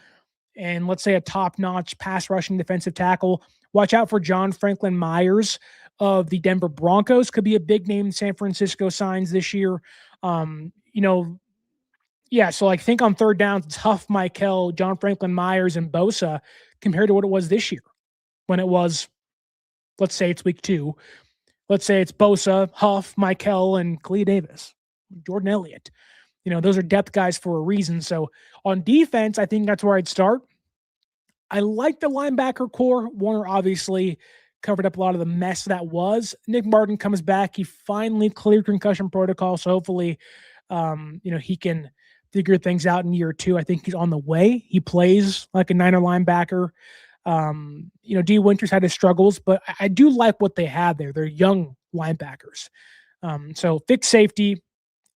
and let's say a top-notch pass rushing defensive tackle. Watch out for John Franklin Myers of the Denver Broncos. Could be a big name San Francisco signs this year. So like think on third downs, it's Huff, Mykel, John Franklin Myers, and Bosa compared to what it was this year when it was, let's say it's week 2. Let's say it's Bosa, Huff, Mykel, and Khalil Davis, Jordan Elliott. Those are depth guys for a reason. So on defense, I think that's where I'd start. I like the linebacker core. Warner obviously covered up a lot of the mess that was. Nick Martin comes back. He finally cleared concussion protocol. So hopefully, he can figure things out in year 2. I think he's on the way. He plays like a Niner linebacker. D. Winters had his struggles, but I do like what they have there. They're young linebackers. So fix safety.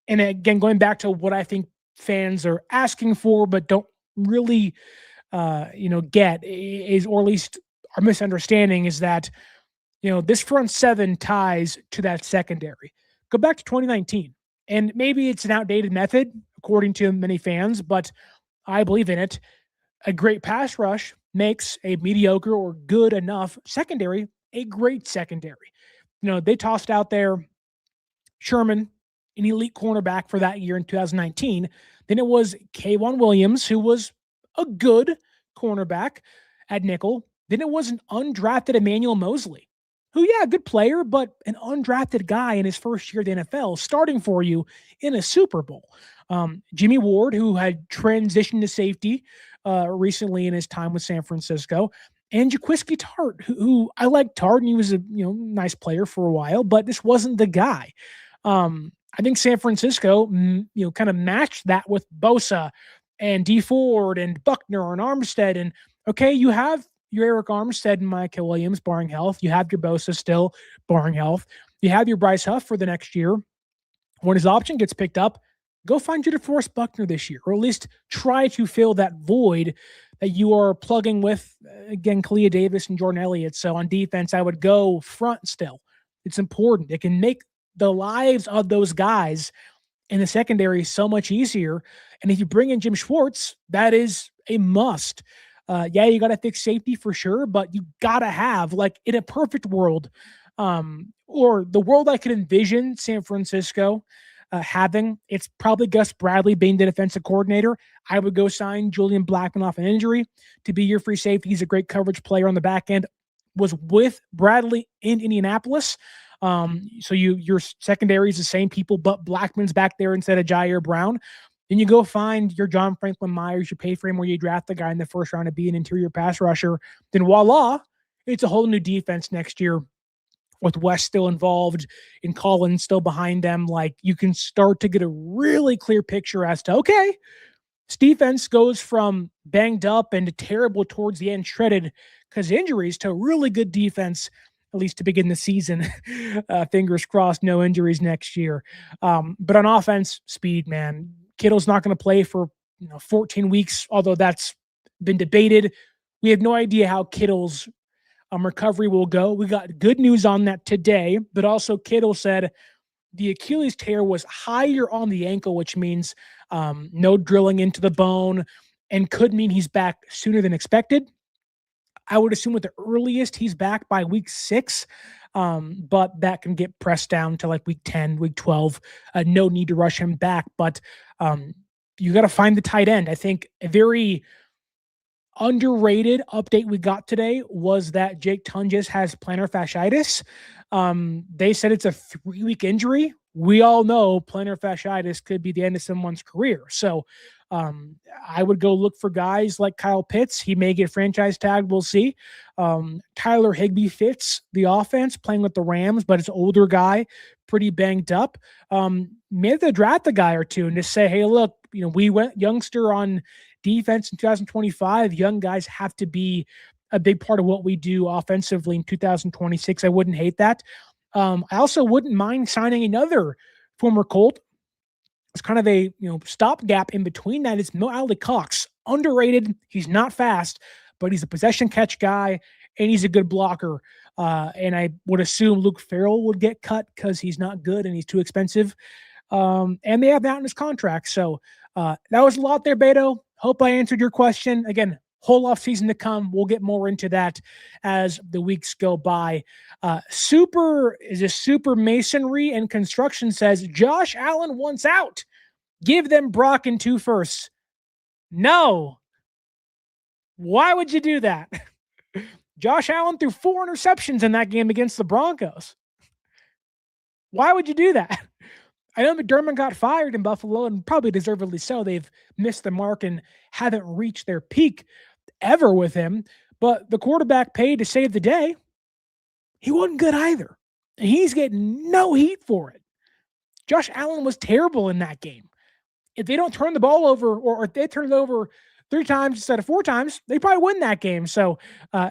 And again, going back to what I think fans are asking for, but don't really, get is, or at least our misunderstanding is that, this front 7 ties to that secondary. Go back to 2019, and maybe it's an outdated method according to many fans, but I believe in it. A great pass rush makes a mediocre or good enough secondary a great secondary. They tossed out there Sherman, an elite cornerback for that year in 2019. Then it was Jauan Williams, who was a good cornerback at nickel. Then it was an undrafted Emmanuel Mosley, who, good player, but an undrafted guy in his first year of the NFL, starting for you in a Super Bowl. Jimmy Ward, who had transitioned to safety recently in his time with San Francisco, and Jaquiski Tart, who I like Tart, and he was a nice player for a while, but this wasn't the guy. I think San Francisco, kind of matched that with Bosa and D Ford and Buckner and Armstead. And okay, you have your Eric Armstead and Mykel Williams, barring health. You have your Bosa still, barring health. You have your Bryce Huff for the next year. When his option gets picked up, go find your DeForest Buckner this year, or at least try to fill that void that you are plugging with, again, Khalil Davis and Jordan Elliott. So on defense, I would go front still. It's important. It can make the lives of those guys in the secondary so much easier. And if you bring in Jim Schwartz, that is a must. You got to fix safety for sure, but you got to have, like, in a perfect world, or the world I could envision San Francisco having, it's probably Gus Bradley being the defensive coordinator. I would go sign Julian Blackman off an injury to be your free safety. He's a great coverage player on the back end. Was with Bradley in Indianapolis. So your secondary is the same people, but Blackman's back there instead of Jair Brown. Then you go find your John Franklin Myers. You pay for him, where you draft the guy in the first round to be an interior pass rusher. Then voila, it's a whole new defense next year with West still involved and Collins still behind them. Like, you can start to get a really clear picture as to, okay, this defense goes from banged up and terrible towards the end, shredded because injuries, to a really good defense, at least to begin the season. Fingers crossed, no injuries next year. But on offense, speed, man. Kittle's not going to play for 14 weeks, although that's been debated. We have no idea how Kittle's recovery will go. We got good news on that today, but also Kittle said the Achilles tear was higher on the ankle, which means no drilling into the bone and could mean he's back sooner than expected. I would assume at the earliest he's back by week 6, but that can get pressed down to like week 10, week 12. No need to rush him back, but you got to find the tight end. I think a very underrated update we got today was that Jake Tunges has plantar fasciitis. They said it's a 3-week injury. We all know plantar fasciitis could be the end of someone's career. So I would go look for guys like Kyle Pitts. He may get franchise tagged. We'll see. Tyler Higbee fits the offense playing with the Rams, but it's an older guy, pretty banged up. Maybe they draft a guy or two and just say, hey, look, we went youngster on defense in 2025. Young guys have to be a big part of what we do offensively in 2026. I wouldn't hate that. I also wouldn't mind signing another former Colt. It's kind of a stopgap in between that. It's Mo Alley-Cox, underrated. He's not fast, but he's a possession catch guy and he's a good blocker. And I would assume Luke Farrell would get cut because he's not good and he's too expensive. And they have that in his contract. So that was a lot there, Beto. Hope I answered your question. Again, whole offseason to come. We'll get more into that as the weeks go by. Super Masonry and Construction says, Josh Allen wants out. Give them Brock and 2 firsts. No. Why would you do that? Josh Allen threw 4 interceptions in that game against the Broncos. Why would you do that? I know McDermott got fired in Buffalo, and probably deservedly so. They've missed the mark and haven't reached their peak ever with him. But the quarterback paid to save the day, he wasn't good either. And he's getting no heat for it. Josh Allen was terrible in that game. If they don't turn the ball over, or if they turn it over 3 times instead of 4 times, they probably win that game. So,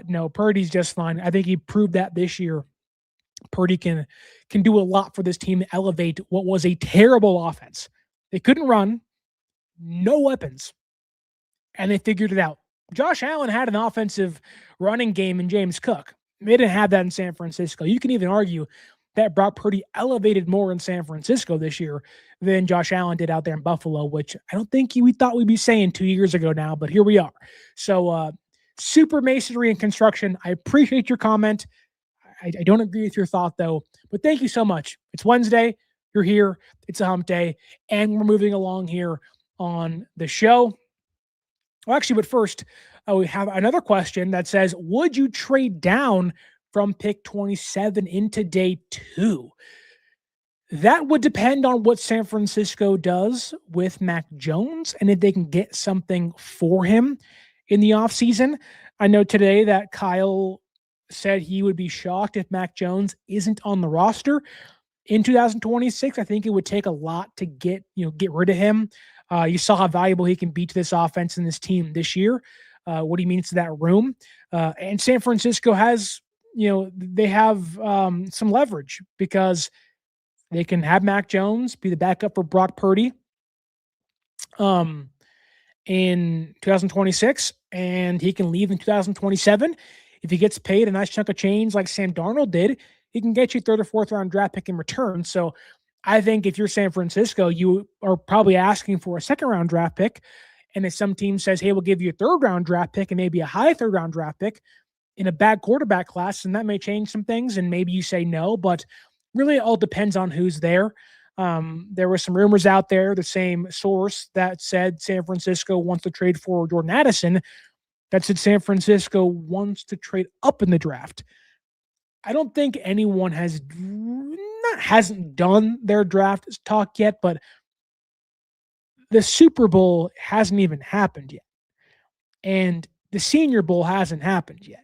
no, Purdy's just fine. I think he proved that this year. Purdy can do a lot for this team to elevate what was a terrible offense. They couldn't run, no weapons, and they figured it out. Josh Allen had an offensive running game in James Cook. They didn't have that in San Francisco. You can even argue that Brock Purdy elevated more in San Francisco this year than Josh Allen did out there in Buffalo, which I don't think we thought we'd be saying 2 years ago now, but here we are. So Super Masonry and Construction, I appreciate your comment. I don't agree with your thought, though, but thank you so much. It's Wednesday. You're here. It's a hump day, and we're moving along here on the show. Well, actually, but first, we have another question that says, would you trade down from pick 27 into day 2? That would depend on what San Francisco does with Mac Jones and if they can get something for him in the offseason. I know today that Kyle said he would be shocked if Mac Jones isn't on the roster in 2026. I think it would take a lot to get rid of him. You saw how valuable he can be to this offense and this team this year, what he means to that room. And San Francisco has, they have some leverage because they can have Mac Jones be the backup for Brock Purdy in 2026, and he can leave in 2027. If he gets paid a nice chunk of change like Sam Darnold did, he can get you 3rd or 4th round draft pick in return. So I think if you're San Francisco, you are probably asking for a 2nd round draft pick. And if some team says, hey, we'll give you a 3rd round draft pick and maybe a high 3rd round draft pick in a bad quarterback class, and that may change some things. And maybe you say no, but really it all depends on who's there. There were some rumors out there, the same source that said San Francisco wants to trade for Jordan Addison, that said San Francisco wants to trade up in the draft. I don't think anyone hasn't done their draft talk yet, but the Super Bowl hasn't even happened yet. And the Senior Bowl hasn't happened yet.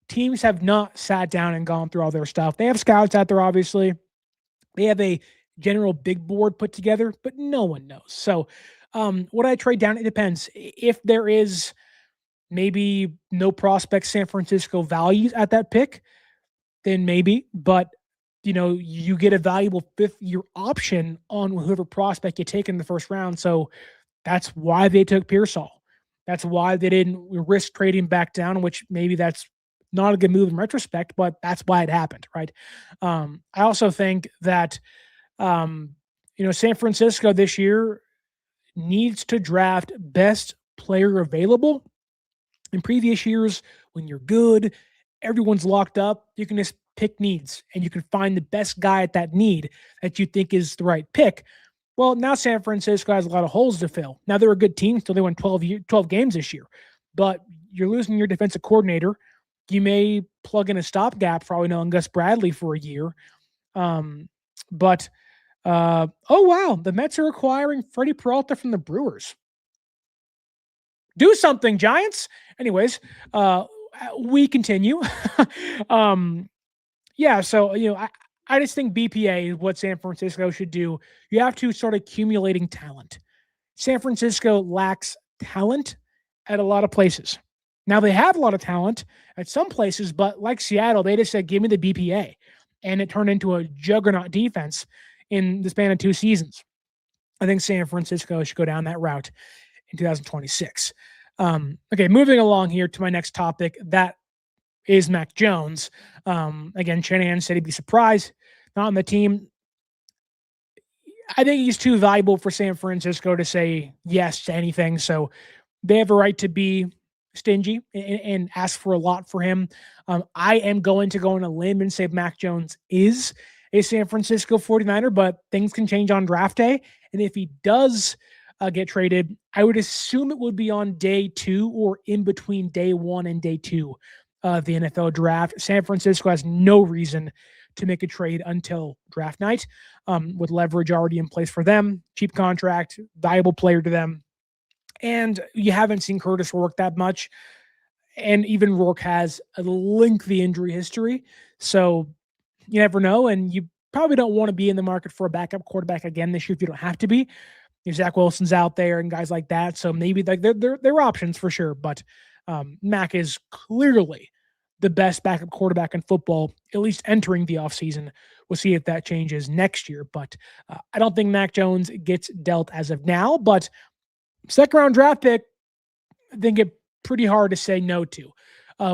Teams have not sat down and gone through all their stuff. They have scouts out there, obviously. They have a general big board put together, but no one knows. So would I trade down? It depends. If there is maybe no prospect San Francisco values at that pick, then maybe. But, you get a valuable 5th-year option on whoever prospect you take in the 1st round. So that's why they took Pearsall. That's why they didn't risk trading back down, which maybe that's not a good move in retrospect, but that's why it happened, right? I also think that San Francisco this year needs to draft best player available. In previous years, when you're good, everyone's locked up, you can just pick needs and you can find the best guy at that need that you think is the right pick. Well, now San Francisco has a lot of holes to fill. Now they're a good team, so they won 12 games this year. But you're losing your defensive coordinator. You may plug in a stopgap, probably knowing Gus Bradley for a year. But oh wow, the Mets are acquiring Freddie Peralta from the Brewers. Do something, Giants. Anyways, we continue. Yeah, so I just think BPA is what San Francisco should do. You have to start accumulating talent. San Francisco lacks talent at a lot of places. Now they have a lot of talent at some places, but like Seattle, they just said, give me the BPA. And it turned into a juggernaut defense in the span of 2 seasons. I think San Francisco should go down that route in 2026. Okay, moving along here to my next topic. That is Mac Jones. Again, Shanahan said he'd be surprised not on the team. I think he's too valuable for San Francisco to say yes to anything. So they have a right to be stingy and ask for a lot for him. I am going to go on a limb and say Mac Jones is a San Francisco 49er, but things can change on draft day. And if he does get traded, I would assume it would be on day 2 or in between day 1 and day 2 of the NFL draft. San Francisco has no reason to make a trade until draft night, with leverage already in place for them, cheap contract, valuable player to them. And you haven't seen Curtis Rourke that much. And even Rourke has a lengthy injury history. So you never know. And you probably don't want to be in the market for a backup quarterback again this year if you don't have to be. Zach Wilson's out there and guys like that. So maybe they're options for sure. But Mac is clearly the best backup quarterback in football, at least entering the offseason. We'll see if that changes next year. But I don't think Mac Jones gets dealt as of now. But second-round draft pick, I think it's pretty hard to say no to.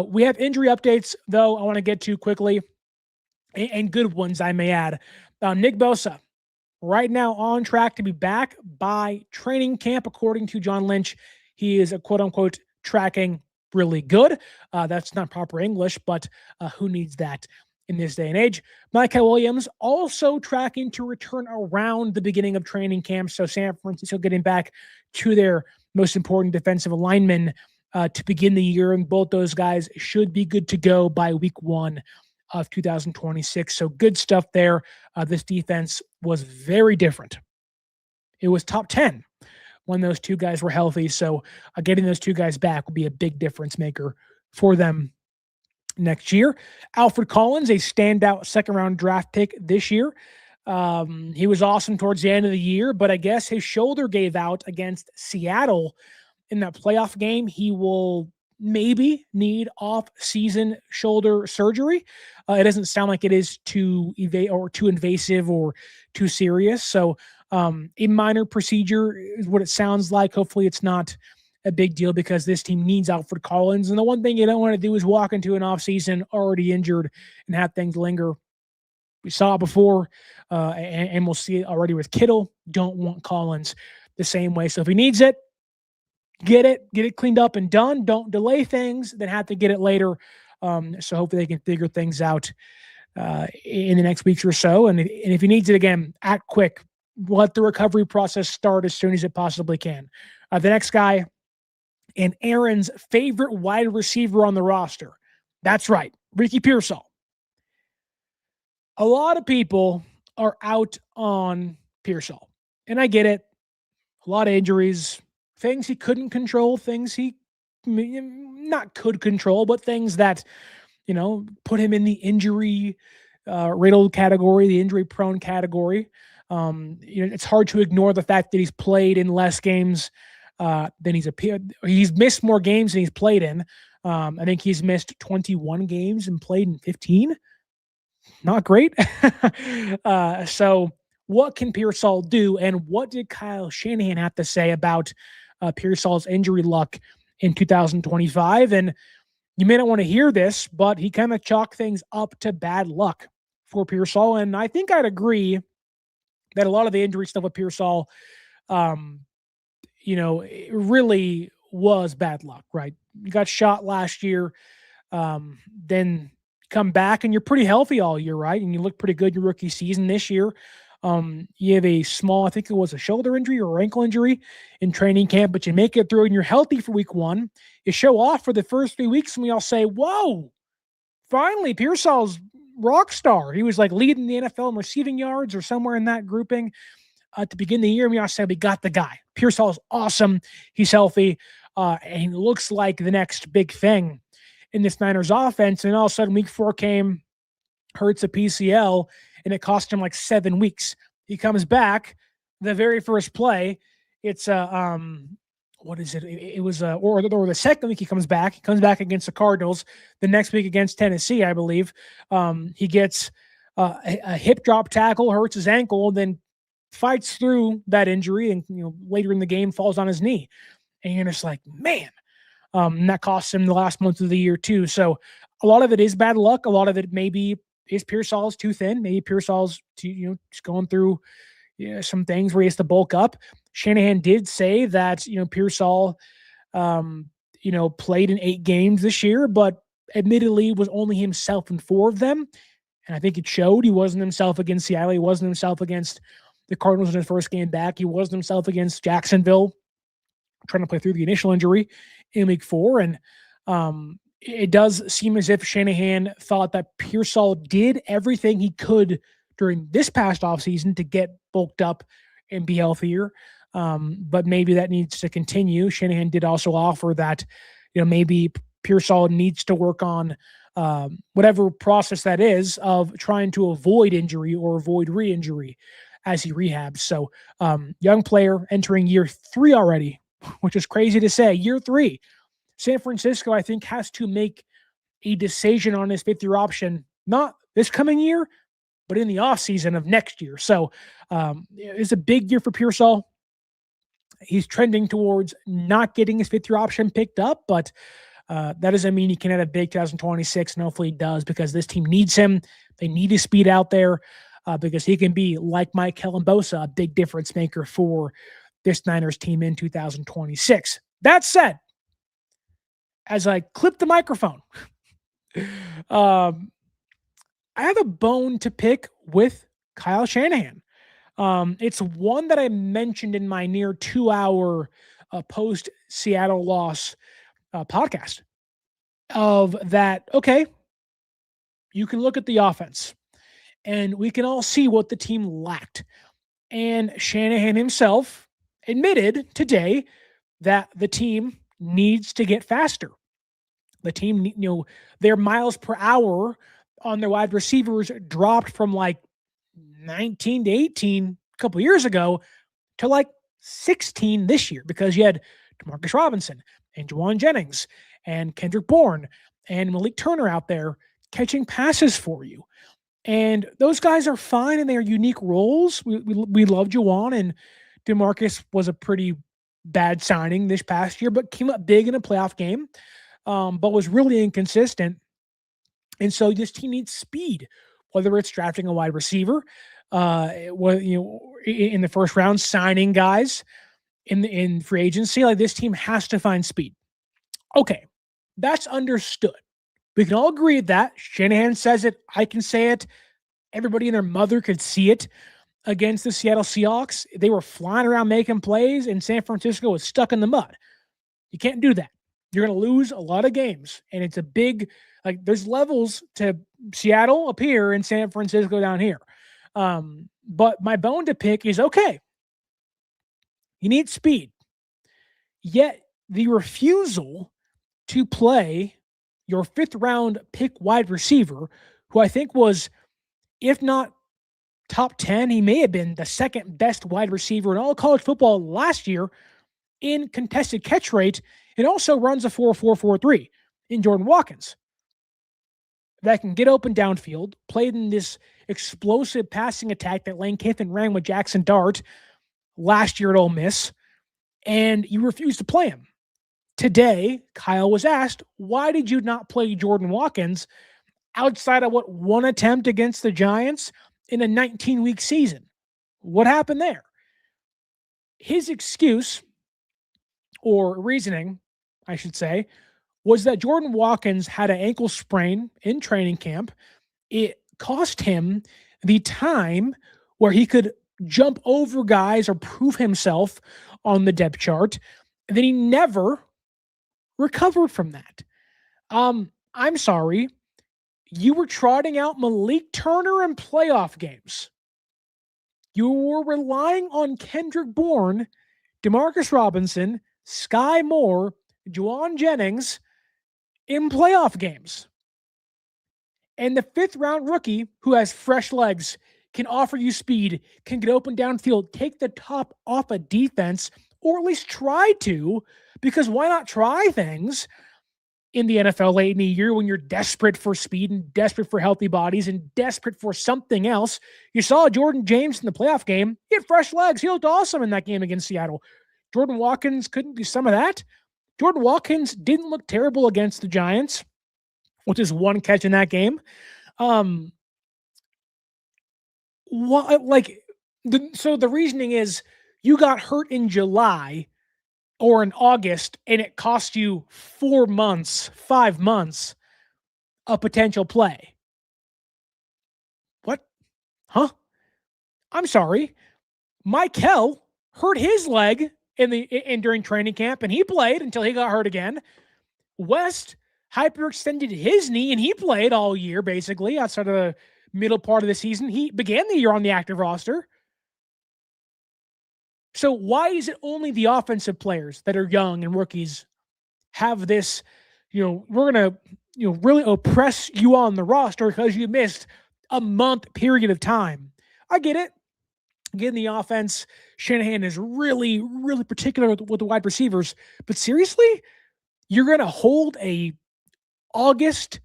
We have injury updates, though, I want to get to quickly, and good ones, I may add. Nick Bosa, right now on track to be back by training camp, according to John Lynch. He is a quote-unquote tracking really good. That's not proper English, but who needs that in this day and age? Mykel Williams also tracking to return around the beginning of training camp. So San Francisco getting back to their most important defensive linemen to begin the year. And both those guys should be good to go by week 1 of 2026. So good stuff there. This defense was very different. It was top 10 when those two guys were healthy. So getting those two guys back will be a big difference maker for them next year. Alfred Collins, a standout second-round draft pick this year. He was awesome towards the end of the year, but I guess his shoulder gave out against Seattle in that playoff game. He will maybe need off-season shoulder surgery. It doesn't sound like it is too invasive or too serious. So a minor procedure is what it sounds like. Hopefully it's not a big deal because this team needs Alfred Collins. And the one thing you don't want to do is walk into an offseason already injured and have things linger. We saw it before, and we'll see it already with Kittle. Don't want Collins the same way. So if he needs it, get it cleaned up and done. Don't delay things, then have to get it later. So hopefully they can figure things out in the next weeks or so. And if he needs it again, act quick. Let the recovery process start as soon as it possibly can. The next guy, and Aaron's favorite wide receiver on the roster. That's right, Ricky Pearsall. A lot of people are out on Pearsall, and I get it. A lot of injuries, things he couldn't control, things he not could control, but things that, put him in the injury riddled category, the injury prone category. It's hard to ignore the fact that he's played in less games than he's appeared. He's missed more games than he's played in. I think he's missed 21 games and played in 15. Not great. So what can Pearsall do? And what did Kyle Shanahan have to say about Pearsall's injury luck in 2025? And you may not want to hear this, but he kind of chalked things up to bad luck for Pearsall. And I think I'd agree that a lot of the injury stuff with Pearsall, um, it really was bad luck, right? You got shot last year, then come back and you're pretty healthy all year, right? And you look pretty good your rookie season this year. You have a small, I think it was a shoulder injury or ankle injury in training camp, but you make it through and you're healthy for week one. You show off for the first 3 weeks and we all say, whoa, finally, Pearsall's rock star. He was like leading the NFL in receiving yards or somewhere in that grouping to begin the year. We all said, we got the guy. Pearsall is awesome. He's healthy. And he looks like the next big thing in this Niners offense. And all of a sudden, week 4 came, hurts a PCL, and it cost him like 7 weeks. He comes back, the very first play, it's what is it? It was or the second week he comes back. He comes back against the Cardinals. The next week against Tennessee, I believe, he gets a hip drop tackle, hurts his ankle, then fights through that injury, and later in the game falls on his knee. And you're just like, man. And that costs him the last month of the year too. So a lot of it is bad luck. A lot of it maybe is Pearsall's too thin. Maybe Pearsall's just going through some things where he has to bulk up. Shanahan did say that Pearsall played in 8 games this year, but admittedly was only himself in 4 of them. And I think it showed. He wasn't himself against Seattle. He wasn't himself against the Cardinals in his first game back. He wasn't himself against Jacksonville, trying to play through the initial injury in week 4. And it does seem as if Shanahan thought that Pearsall did everything he could during this past offseason to get bulked up and be healthier. But maybe that needs to continue. Shanahan did also offer that, maybe Pearsall needs to work on whatever process that is of trying to avoid injury or avoid re-injury as he rehabs. So young player entering year 3 already, which is crazy to say. Year 3, San Francisco, I think, has to make a decision on his 5th-year option, not this coming year, but in the offseason of next year. So it's a big year for Pearsall. He's trending towards not getting his 5th-year option picked up, but that doesn't mean he can have a big 2026, and hopefully he does, because this team needs him. They need his speed out there because he can be, like Mykel and Bosa, a big difference maker for this Niners team in 2026. That said, as I clip the microphone, I have a bone to pick with Kyle Shanahan. It's one that I mentioned in my near 2-hour post-Seattle loss podcast of that, okay, you can look at the offense, and we can all see what the team lacked. And Shanahan himself admitted today that the team needs to get faster. The team, their miles per hour on their wide receivers dropped from like 19 to 18 a couple years ago to like 16 this year, because you had Demarcus Robinson and Jauan Jennings and Kendrick Bourne and Malik Turner out there catching passes for you. And those guys are fine in their unique roles. We love Jauan, and Demarcus was a pretty bad signing this past year, but came up big in a playoff game, but was really inconsistent. And so this team needs speed, whether it's drafting a wide receiver, in the first round, signing guys in free agency. Like, this team has to find speed. Okay, that's understood. We can all agree with that. Shanahan says it. I can say it. Everybody and their mother could see it against the Seattle Seahawks. They were flying around making plays, and San Francisco was stuck in the mud. You can't do that. You're going to lose a lot of games, and it's a big, there's levels to Seattle up here and San Francisco down here. But my bone to pick is, okay, you need speed. Yet the refusal to play your 5th-round pick wide receiver, who I think was, if not top 10, he may have been the 2nd best wide receiver in all college football last year in contested catch rate, and also runs a 4.443 in Jordan Watkins, that can get open downfield, played in this explosive passing attack that Lane Kiffin ran with Jackson Dart last year at Ole Miss, and you refuse to play him. Today, Kyle was asked, why did you not play Jordan Watkins outside of one attempt against the Giants in a 19-week season? What happened there? His excuse, or reasoning, I should say, was that Jordan Watkins had an ankle sprain in training camp. It cost him the time where he could jump over guys or prove himself on the depth chart. And then he never recovered from that. I'm sorry. You were trotting out Malik Turner in playoff games. You were relying on Kendrick Bourne, Demarcus Robinson, Sky Moore, Jauan Jennings in playoff games. And the 5th-round rookie who has fresh legs, can offer you speed, can get open downfield, take the top off a defense, or at least try to, because why not try things in the NFL late in the year when you're desperate for speed and desperate for healthy bodies and desperate for something else? You saw Jordan James in the playoff game. He had fresh legs. He looked awesome in that game against Seattle. Jordan Watkins couldn't do some of that. Jordan Watkins didn't look terrible against the Giants, which is one catch in that game. So the reasoning is you got hurt in July or in August, and it cost you 4 months, 5 months of potential play. What? Huh? I'm sorry. Mykel hurt his leg during training camp, and he played until he got hurt again. West hyperextended his knee, and he played all year, basically, outside of the middle part of the season. He began the year on the active roster. So why is it only the offensive players that are young and rookies have this, we're going to, really oppress you on the roster because you missed a month period of time? I get it. Again, the offense, Shanahan is really, really particular with the wide receivers. But seriously, you're going to hold a August,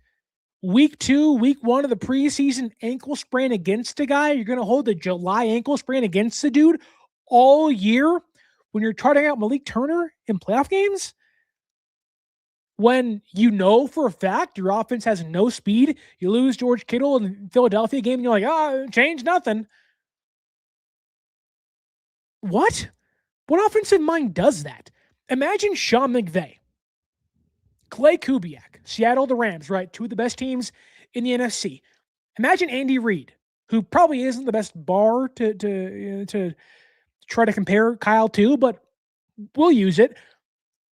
week 2, week 1 of the preseason ankle sprain against a guy? You're going to hold a July ankle sprain against the dude all year when you're trotting out Malik Turner in playoff games? When you know for a fact your offense has no speed, you lose George Kittle in the Philadelphia game, and you're like, change nothing. What offensive mind does that? Imagine Sean McVay, Clay Kubiak, Seattle, the Rams, right? 2 of the best teams in the NFC. Imagine Andy Reid, who probably isn't the best bar to try to compare Kyle to, but we'll use it.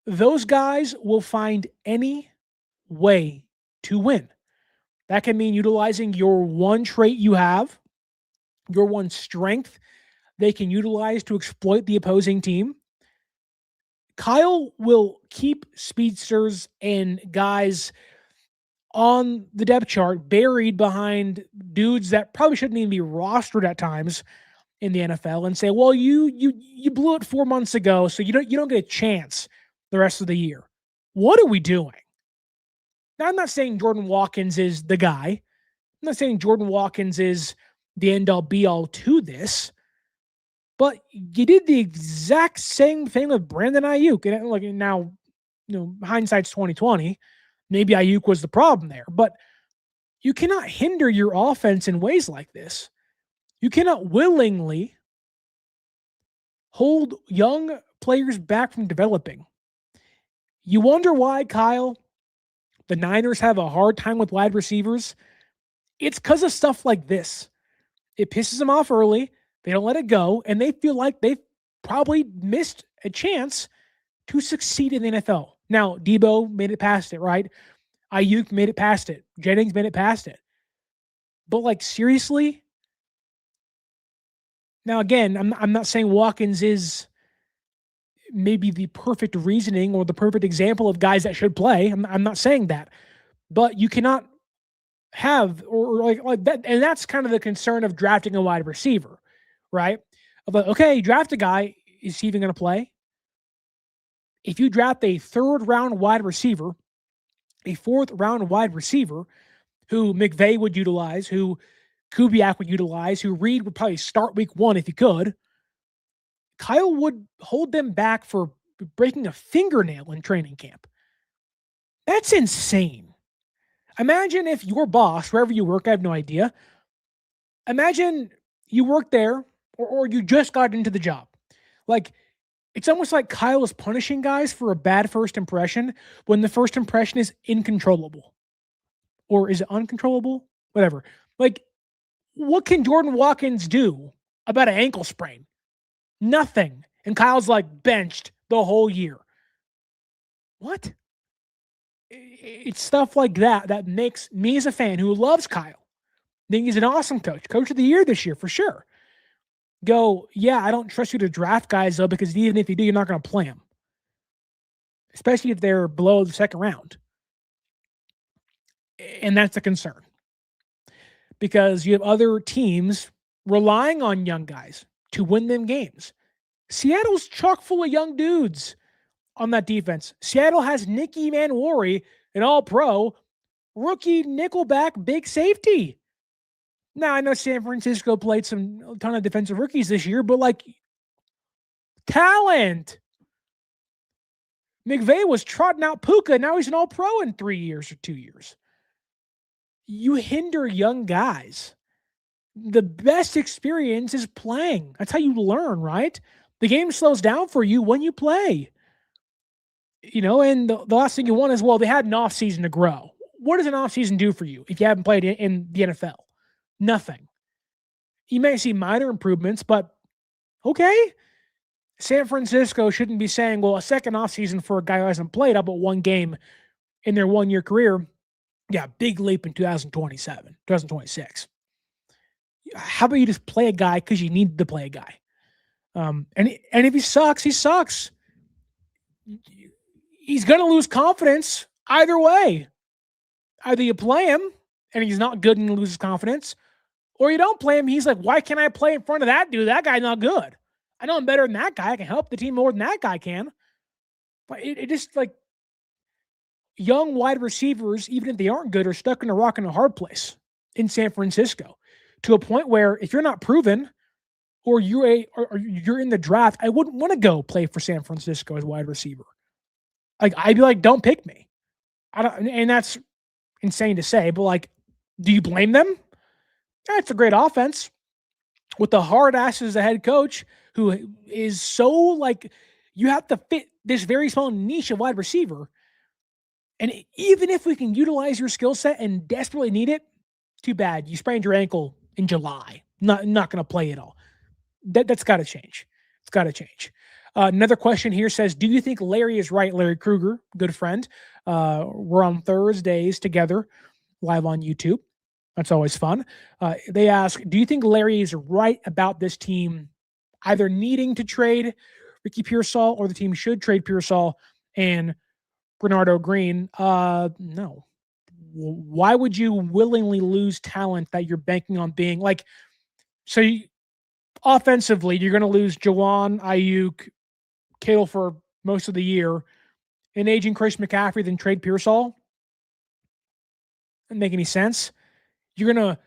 Those guys will find any way to win. That can mean utilizing your one trait you have, your one strength they can utilize to exploit the opposing team. Kyle will keep speedsters and guys on the depth chart buried behind dudes that probably shouldn't even be rostered at times in the NFL, and say, well, you blew it 4 months ago, so you don't get a chance the rest of the year. What are we doing? Now, I'm not saying Jordan Watkins is the guy. I'm not saying Jordan Watkins is the end-all be-all to this. But you did the exact same thing with Brandon Aiyuk. And like now, hindsight's 2020. Maybe Aiyuk was the problem there. But you cannot hinder your offense in ways like this. You cannot willingly hold young players back from developing. You wonder why, Kyle, the Niners have a hard time with wide receivers? It's because of stuff like this. It pisses them off early. They don't let it go, and they feel like they've probably missed a chance to succeed in the NFL. Now, Debo made it past it, right? Aiyuk made it past it. Jennings made it past it. But, seriously? Now, again, I'm not saying Watkins is maybe the perfect reasoning or the perfect example of guys that should play. I'm not saying that. But you cannot have, or like that, and that's kind of the concern of drafting a wide receiver. Right? But okay, draft a guy. Is he even going to play? If you draft a 3rd-round wide receiver, a 4th-round wide receiver, who McVay would utilize, who Kubiak would utilize, who Reed would probably start week 1 if he could, Kyle would hold them back for breaking a fingernail in training camp. That's insane. Imagine if your boss, wherever you work, I have no idea. Imagine you work there or you just got into the job. Like, it's almost like Kyle is punishing guys for a bad first impression when the first impression is incontrollable. Or is it uncontrollable? Whatever. Like, what can Jordan Watkins do about an ankle sprain? Nothing. And Kyle's like benched the whole year. What? It's stuff like that that makes me as a fan who loves Kyle, think he's an awesome coach of the year this year for sure. Go, yeah, I don't trust you to draft guys though, because even if you do, you're not going to play them, especially if they're below the second round. And that's a concern because you have other teams relying on young guys to win them games. Seattle's chock full of young dudes on that defense. Seattle has Nicky Manwari, an all-pro, rookie nickelback big safety. Now, I know San Francisco played a ton of defensive rookies this year, but like talent. McVay was trotting out Puka. Now he's an all-pro in 3 years or 2 years. You hinder young guys. The best experience is playing. That's how you learn, right? The game slows down for you when you play. And the last thing you want is, well, they had an offseason to grow. What does an offseason do for you if you haven't played in the NFL? Nothing. You may see minor improvements, but okay. San Francisco shouldn't be saying, well, a second offseason for a guy who hasn't played up but one game in their 1 year career. Yeah, big leap in 2027, 2026. How about you just play a guy because you need to play a guy? And if he sucks, he sucks. He's going to lose confidence either way. Either you play him and he's not good and he loses confidence, or you don't play him. He's like, why can't I play in front of that dude? That guy's not good. I know I'm better than that guy. I can help the team more than that guy can. But it just like young wide receivers, even if they aren't good, are stuck in a rock and a hard place in San Francisco to a point where if you're not proven or you're in the draft, I wouldn't want to go play for San Francisco as wide receiver. Like, I'd be like, don't pick me. And that's insane to say, but like, do you blame them? Yeah, it's a great offense with the hard ass as a head coach who is so like, you have to fit this very small niche of wide receiver. And even if we can utilize your skill set and desperately need it, too bad. You sprained your ankle in July. Not going to play at all. That's got to change. It's got to change. Another question here says, do you think Larry is right? Larry Kruger, good friend. We're on Thursdays together live on YouTube. That's always fun. They ask, do you think Larry is right about this team either needing to trade Ricky Pearsall or the team should trade Pearsall and Bernardo Green? No. Why would you willingly lose talent that you're banking on being like, offensively, you're going to lose Jauan, Aiyuk, Kittle for most of the year, and aging Chris McCaffrey, then trade Pearsall? Doesn't make any sense. You're going to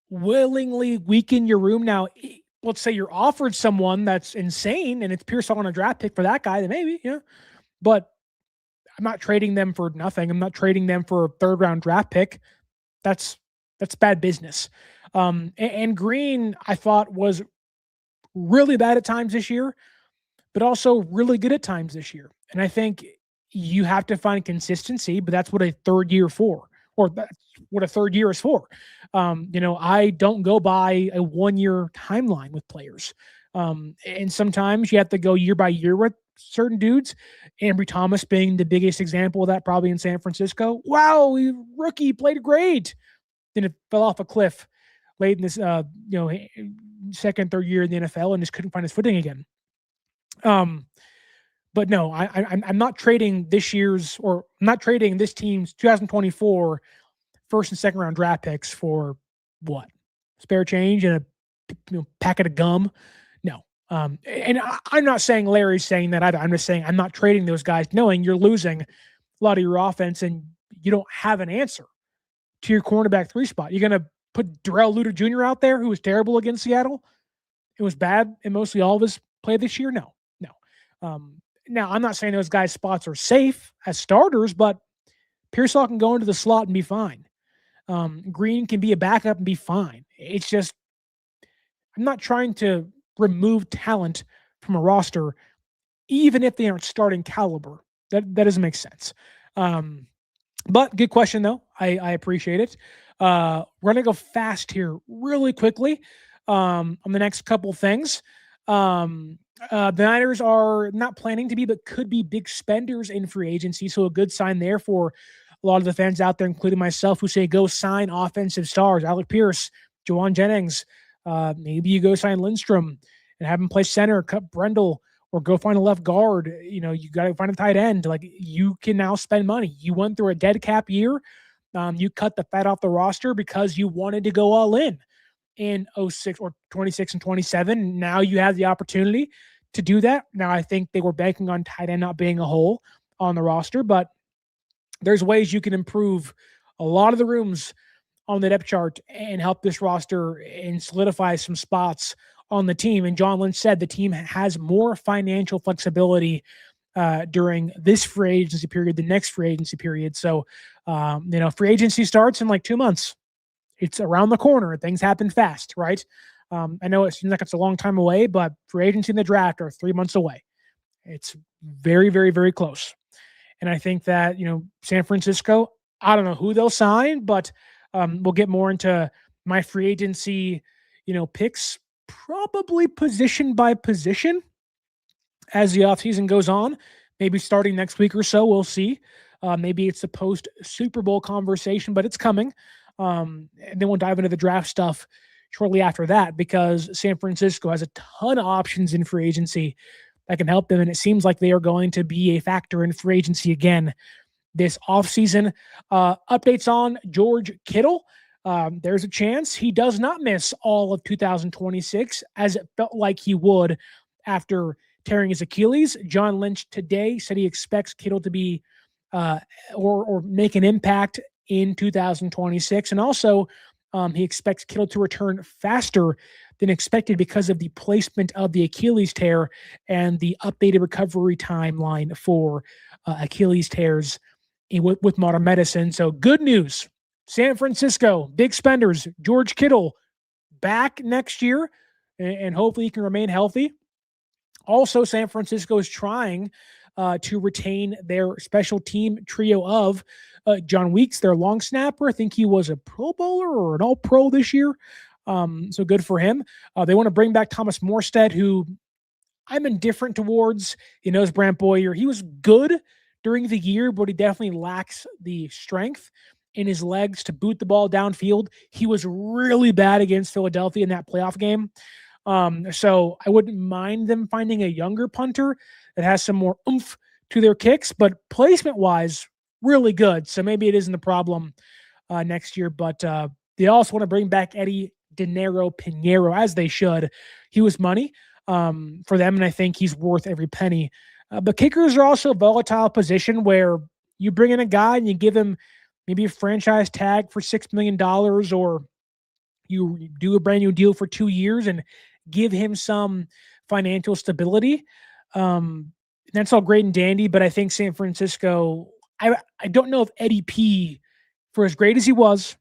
willingly weaken your room. Now, let's say you're offered someone that's insane and it's Pearsall on a draft pick for that guy, then maybe, yeah. But I'm not trading them for nothing. I'm not trading them for a third-round draft pick. That's bad business. And Green, I thought, was really bad at times this year, but also really good at times this year. And I think you have to find consistency, but that's what a third year for, or that's what a third year is for. I don't go by a 1 year timeline with players. And sometimes you have to go year by year with certain dudes. Ambry Thomas being the biggest example of that, probably in San Francisco. Wow, rookie, played great. Then it fell off a cliff late in this, second, third year in the NFL and just couldn't find his footing again. But no, I'm not trading this year's, or I'm not trading this team's 2024 first and second round draft picks for what? Spare change and a packet of gum? No. And I'm not saying Larry's saying that either. I'm just saying I'm not trading those guys knowing you're losing a lot of your offense and you don't have an answer to your cornerback 3 spot. You're going to put Darrell Luter Jr. out there, who was terrible against Seattle. It was bad in mostly all of his play this year. No. Now, I'm not saying those guys' spots are safe as starters, but Pearsall can go into the slot and be fine. Green can be a backup and be fine. It's just, I'm not trying to remove talent from a roster, even if they aren't starting caliber. That doesn't make sense. But good question, though. I appreciate it. We're going to go fast here really quickly on the next couple things. The Niners are not planning to be, but could be big spenders in free agency. So a good sign there for a lot of the fans out there, including myself, who say go sign offensive stars. Alec Pierce, Jauan Jennings. Maybe you go sign Lindstrom and have him play center, cut Brendel, or go find a left guard. You got to find a tight end. Like, you can now spend money. You went through a dead cap year. You cut the fat off the roster because you wanted to go all in 06 or 26 and 27. Now you have the opportunity to do that. Now, I think they were banking on tight end not being a hole on the roster, but there's ways you can improve a lot of the rooms on the depth chart and help this roster and solidify some spots on the team. And John Lynch said the team has more financial flexibility during this free agency period, the next free agency period. So, free agency starts in like 2 months. It's around the corner. Things happen fast, right? I know it seems like it's a long time away, but free agency and the draft are 3 months away. It's very, very, very close. And I think that, San Francisco, I don't know who they'll sign, but we'll get more into my free agency, picks probably position by position as the offseason goes on, maybe starting next week or so. We'll see. Maybe it's a post Super Bowl conversation, but it's coming. And then we'll dive into the draft stuff shortly after that, because San Francisco has a ton of options in free agency that can help them. And it seems like they are going to be a factor in free agency again this offseason. Updates on George Kittle. There's a chance he does not miss all of 2026, as it felt like he would after tearing his Achilles. John Lynch today said he expects Kittle to be or make an impact in 2026. And also, he expects Kittle to return faster than expected because of the placement of the Achilles tear and the updated recovery timeline for Achilles tears with modern medicine. So good news. San Francisco, big spenders. George Kittle back next year, and hopefully he can remain healthy. Also, San Francisco is trying to retain their special team trio of John Weeks, their long snapper. I think he was a Pro Bowler or an All-Pro this year. So good for him. They want to bring back Thomas Morstead, who I'm indifferent towards. He knows Brant Boyer. He was good during the year, but he definitely lacks the strength in his legs to boot the ball downfield. He was really bad against Philadelphia in that playoff game. So I wouldn't mind them finding a younger punter that has some more oomph to their kicks, but placement-wise, really good. So maybe it isn't a problem next year, but they also want to bring back Eddie Dinero Pinheiro, as they should. He was money for them, and I think he's worth every penny. But kickers are also a volatile position where you bring in a guy and you give him maybe a franchise tag for $6 million, or you do a brand new deal for 2 years and give him some financial stability. That's all great and dandy, but I think San Francisco, I don't know if Eddie P, for as great as he was,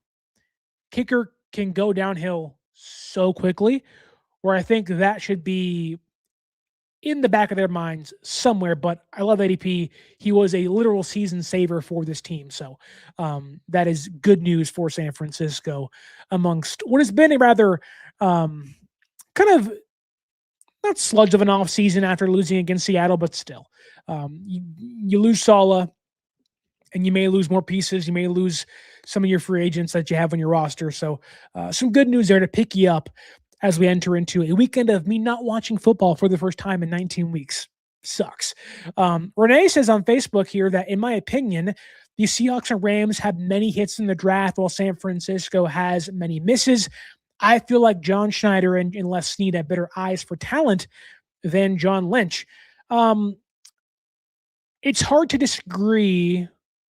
kicker can go downhill so quickly, where I think that should be in the back of their minds somewhere. But I love ADP. He was a literal season saver for this team. So that is good news for San Francisco amongst what has been a rather kind of not sludge of an offseason after losing against Seattle, but still. You lose Saleh, and you may lose more pieces. You may lose some of your free agents that you have on your roster. So some good news there to pick you up as we enter into a weekend of me not watching football for the first time in 19 weeks. Sucks. Renee says on Facebook here that, in my opinion, the Seahawks and Rams have many hits in the draft, while San Francisco has many misses. I feel like John Schneider and Les Snead have better eyes for talent than John Lynch. It's hard to disagree,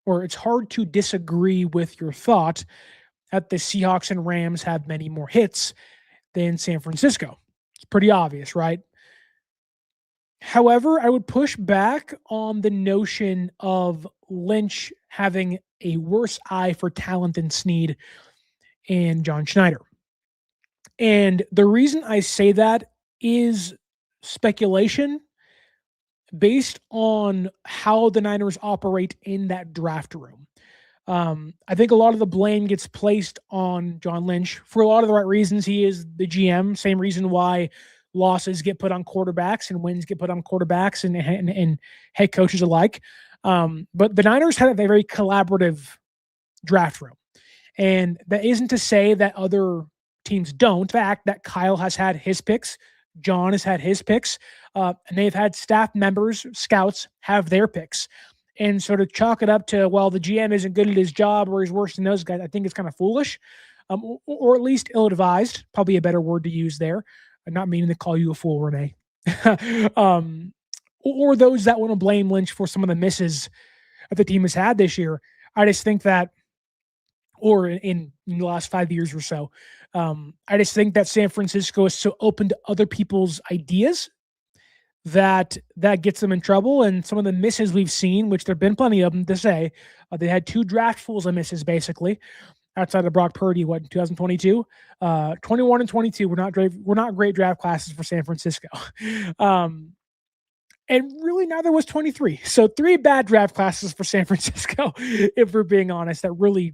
or it's hard to disagree with your thought that the Seahawks and Rams have many more hits than San Francisco. It's pretty obvious, right? However, I would push back on the notion of Lynch having a worse eye for talent than Snead and John Schneider. And the reason I say that is speculation based on how the Niners operate in that draft room. I think a lot of the blame gets placed on John Lynch for a lot of the right reasons. He is the GM, same reason why losses get put on quarterbacks and wins get put on quarterbacks and head coaches alike. But the Niners had a very collaborative draft room. And that isn't to say that other teams don't. In fact, that Kyle has had his picks. John has had his picks. And they've had staff members, scouts, have their picks. And so to chalk it up to, well, the GM isn't good at his job or he's worse than those guys, I think it's kind of foolish, or at least ill-advised, probably a better word to use there. I'm not meaning to call you a fool, Renee. Or those that want to blame Lynch for some of the misses that the team has had this year. I just think that, or in the last 5 years or so, I just think that San Francisco is so open to other people's ideas that gets them in trouble. And some of the misses we've seen, which there have been plenty of them to say, they had 2 draftfuls of misses basically outside of Brock Purdy, in 2022, 21 and 22 were not great draft classes for San Francisco. And really neither was 23. So 3 bad draft classes for San Francisco, if we're being honest, that really,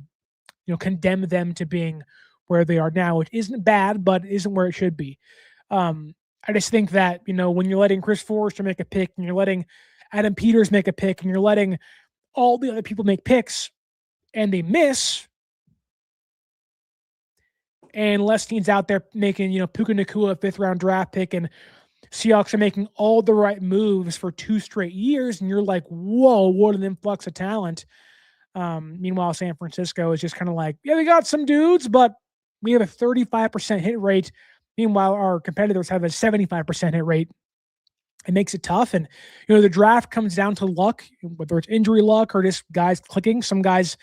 condemn them to being where they are now, which isn't bad, but isn't where it should be. I just think that, when you're letting Chris Forrester make a pick and you're letting Adam Peters make a pick and you're letting all the other people make picks and they miss, and Lestein's out there making, Puka Nacua a 5th-round draft pick, and Seahawks are making all the right moves for 2 straight years, and you're like, whoa, what an influx of talent. Meanwhile, San Francisco is just kind of like, yeah, we got some dudes, but we have a 35% hit rate. Meanwhile, our competitors have a 75% hit rate. It makes it tough. And, the draft comes down to luck, whether it's injury luck or just guys clicking. Some guys,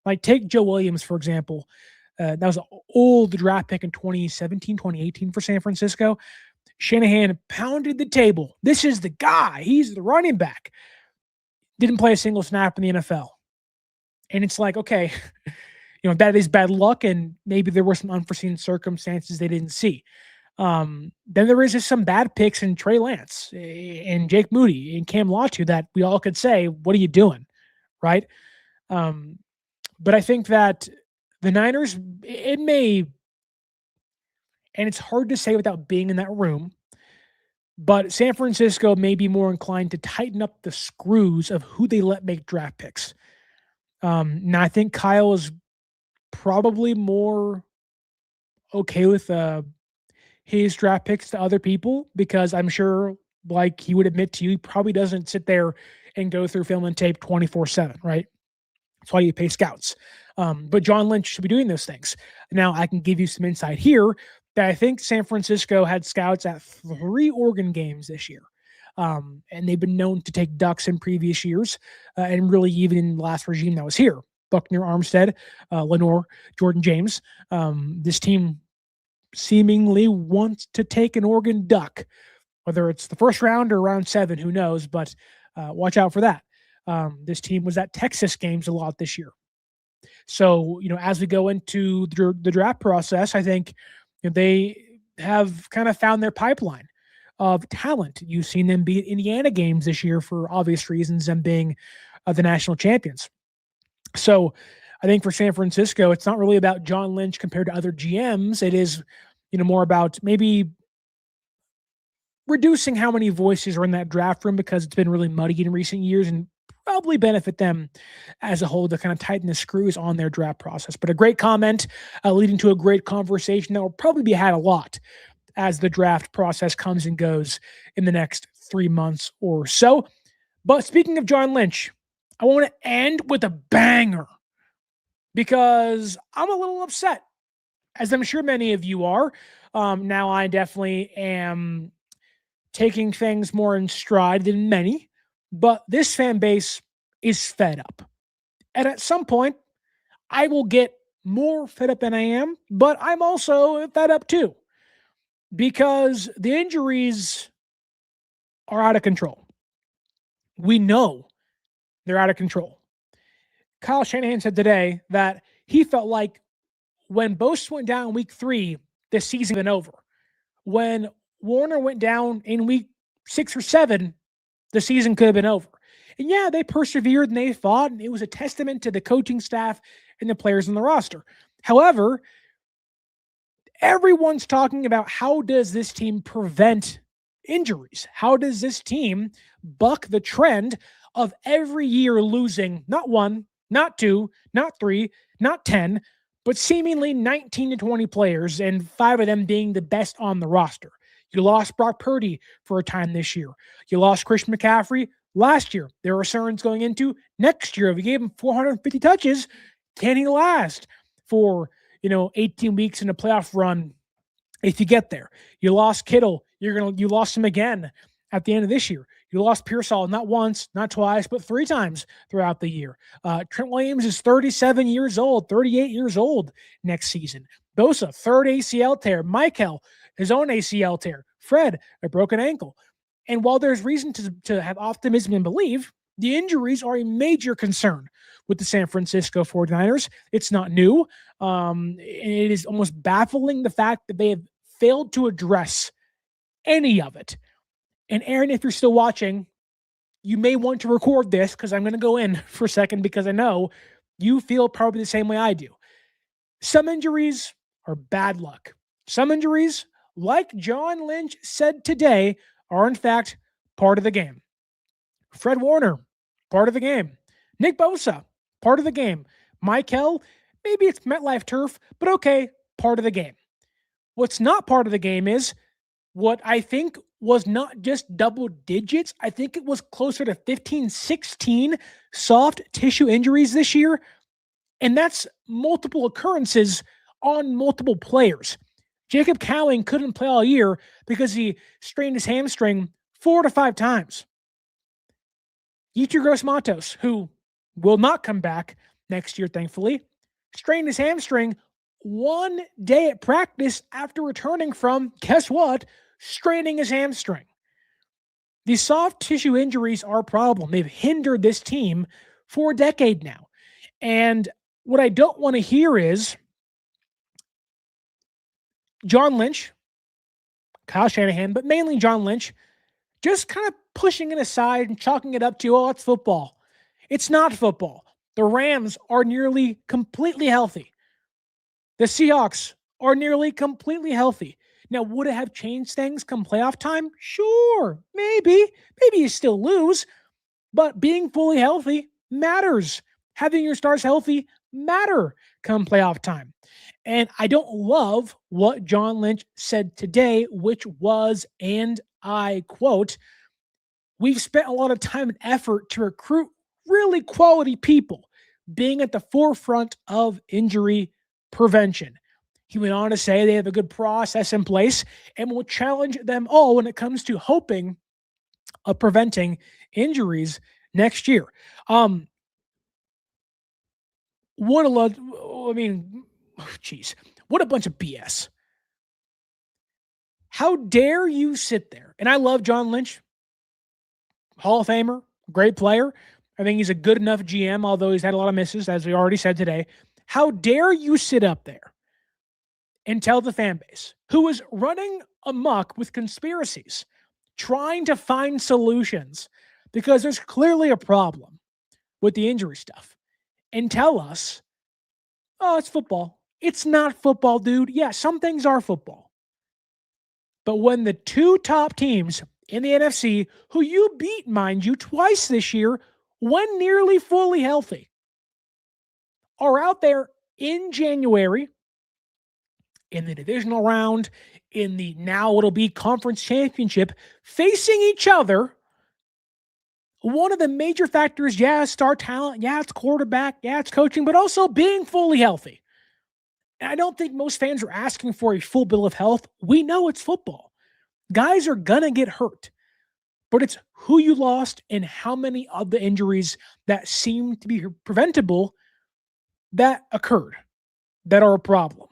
like take Joe Williams, for example. That was an old draft pick in 2017, 2018 for San Francisco. Shanahan pounded the table. This is the guy. He's the running back. Didn't play a single snap in the NFL. And it's like, okay, that is bad luck, and maybe there were some unforeseen circumstances they didn't see. Then there is just some bad picks in Trey Lance and Jake Moody and Cam Latu that we all could say, what are you doing? Right? But I think that the Niners, it may, and it's hard to say without being in that room, but San Francisco may be more inclined to tighten up the screws of who they let make draft picks. Now, I think Kyle is probably more okay with his draft picks to other people, because I'm sure, like he would admit to you, he probably doesn't sit there and go through film and tape 24/7, right? That's why you pay scouts. But John Lynch should be doing those things. Now, I can give you some insight here that I think San Francisco had scouts at 3 Oregon games this year. And they've been known to take ducks in previous years, and really even in the last regime that was here. Buckner, Armstead, Lenore, Jordan James. This team seemingly wants to take an Oregon Duck, whether it's the first round or round 7, who knows, but watch out for that. This team was at Texas games a lot this year. So, as we go into the draft process, I think they have kind of found their pipeline of talent. You've seen them be at Indiana games this year for obvious reasons, them being the national champions. So I think for San Francisco, it's not really about John Lynch compared to other GMs. It is, more about maybe reducing how many voices are in that draft room, because it's been really muddy in recent years, and probably benefit them as a whole to kind of tighten the screws on their draft process. But a great comment leading to a great conversation that will probably be had a lot as the draft process comes and goes in the next 3 months or so. But speaking of John Lynch, I want to end with a banger, because I'm a little upset, as I'm sure many of you are. Now, I definitely am taking things more in stride than many, but this fan base is fed up. And at some point, I will get more fed up than I am, but I'm also fed up too, because the injuries are out of control. We know they're out of control. Kyle Shanahan said today that he felt like when Bosa went down in week 3, the season had been over. When Warner went down in week 6 or 7, the season could have been over. And yeah, they persevered and they fought, and it was a testament to the coaching staff and the players on the roster. However, everyone's talking about how does this team prevent injuries? How does this team buck the trend of every year losing not 1, not 2, not 3, not 10, but seemingly 19 to 20 players, and 5 of them being the best on the roster? You lost Brock Purdy for a time this year. You lost Christian McCaffrey last year. There are concerns going into next year. If you gave him 450 touches, can he last for 18 weeks in a playoff run if you get there? You lost Kittle. You lost him again at the end of this year. You lost Pearsall not once, not twice, but 3 times throughout the year. Trent Williams is 37 years old, 38 years old next season. Bosa, 3rd ACL tear. Mykel, his own ACL tear. Fred, a broken ankle. And while there's reason to have optimism and believe, the injuries are a major concern with the San Francisco 49ers. It's not new. And it is almost baffling the fact that they have failed to address any of it. And Aaron, if you're still watching, you may want to record this because I'm going to go in for a second because I know you feel probably the same way I do. Some injuries are bad luck. Some injuries, like John Lynch said today, are in fact part of the game. Fred Warner, part of the game. Nick Bosa, part of the game. Mykel, maybe it's MetLife turf, but okay, part of the game. What's not part of the game is what I think was not just double digits. I think it was closer to 15, 16 soft tissue injuries this year. And that's multiple occurrences on multiple players. Jacob Cowing couldn't play all year because he strained his hamstring 4 to 5 times. Yetur Gross-Matos, who will not come back next year, thankfully, strained his hamstring 1 day at practice after returning from, guess what, straining his hamstring. These soft tissue injuries are a problem. They've hindered this team for a decade now. And what I don't want to hear is John Lynch, Kyle Shanahan, but mainly John Lynch, just kind of pushing it aside and chalking it up to, it's football. It's not football. The Rams are nearly completely healthy. The Seahawks are nearly completely healthy. Now, would it have changed things come playoff time? Sure, maybe. Maybe you still lose, but being fully healthy matters. Having your stars healthy matter come playoff time. And I don't love what John Lynch said today, which was, and I quote, "We've spent a lot of time and effort to recruit really quality people, being at the forefront of injury prevention." He went on to say they have a good process in place and will challenge them all when it comes to hoping of preventing injuries next year. What a bunch of BS. How dare you sit there? And I love John Lynch, Hall of Famer, great player. I think he's a good enough GM, although he's had a lot of misses, as we already said today. How dare you sit up there and tell the fan base, who is running amok with conspiracies, trying to find solutions, because there's clearly a problem with the injury stuff, and tell us, it's football. It's not football, dude. Yeah, some things are football. But when the 2 top teams in the NFC, who you beat, mind you, twice this year, when nearly fully healthy, are out there in January, in the divisional round, in the now it'll be conference championship, facing each other, one of the major factors, star talent, it's quarterback, it's coaching, but also being fully healthy. And I don't think most fans are asking for a full bill of health. We know it's football. Guys are going to get hurt. But it's who you lost and how many of the injuries that seem to be preventable that occurred, that are a problem.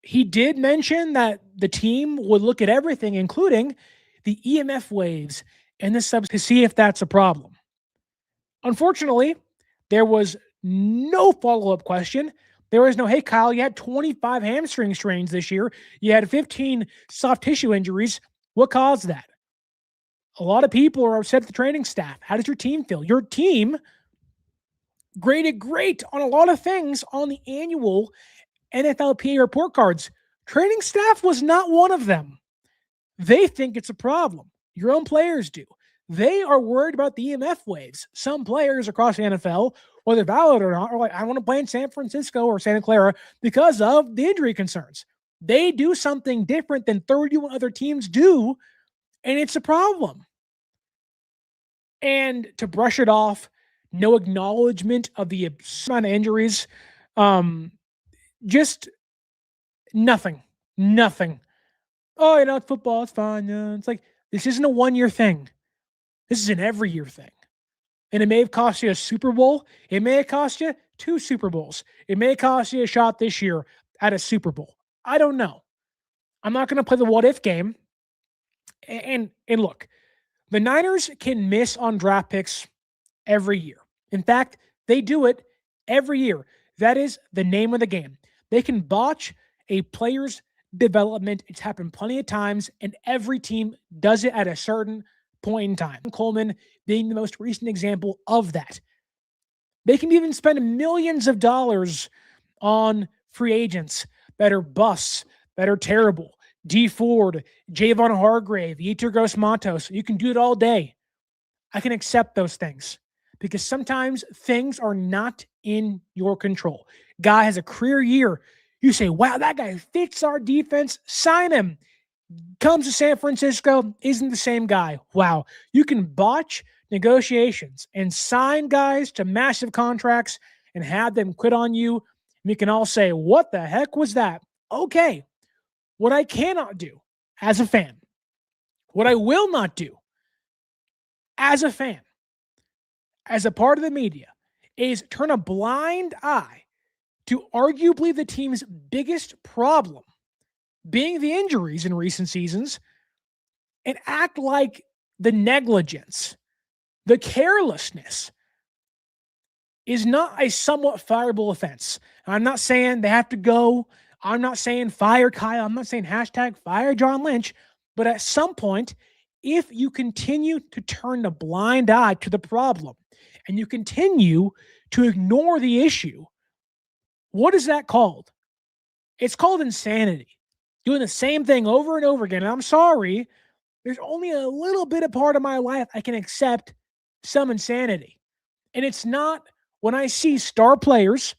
He did mention that the team would look at everything, including the EMF waves and the subs, to see if that's a problem. Unfortunately, there was no follow-up question. There was no, hey, Kyle, you had 25 hamstring strains this year. You had 15 soft tissue injuries. What caused that? A lot of people are upset at the training staff. How does your team feel? Your team graded great on a lot of things on the annual NFLPA report cards. Training staff was not one of them. They think it's a problem. Your own players do. They are worried about the EMF waves. Some players across the NFL, whether valid or not, are like, I want to play in San Francisco or Santa Clara because of the injury concerns. They do something different than 31 other teams do, and it's a problem. And to brush it off, no acknowledgement of the amount of injuries, just nothing. Oh, it's football, it's fine. It's like, this isn't a one-year thing. This is an every-year thing. And it may have cost you a Super Bowl. It may have cost you 2 Super Bowls. It may have cost you a shot this year at a Super Bowl. I don't know. I'm not going to play the what-if game. And look, the Niners can miss on draft picks every year. In fact, they do it every year. That is the name of the game. They can botch a player's development. It's happened plenty of times, and every team does it at a certain point in time. Coleman being the most recent example of that. They can even spend millions of dollars on free agents that are busts, that are terrible. D Ford, Javon Hargrave, Yetur Gross-Matos. You can do it all day. I can accept those things because sometimes things are not in your control. Guy has a career year. You say, wow, that guy fits our defense. Sign him. Comes to San Francisco, isn't the same guy. Wow. You can botch negotiations and sign guys to massive contracts and have them quit on you. We can all say, what the heck was that? Okay. What I cannot do as a fan, what I will not do as a fan, as a part of the media, is turn a blind eye to arguably the team's biggest problem, being the injuries in recent seasons, and act like the negligence, the carelessness is not a somewhat fireable offense. I'm not saying they have to go. I'm not saying fire Kyle. I'm not saying hashtag fire John Lynch. But at some point, if you continue to turn a blind eye to the problem and you continue to ignore the issue, what is that called? It's called insanity. Doing the same thing over and over again. And I'm sorry, there's only a little bit of part of my life I can accept some insanity. And it's not when I see star players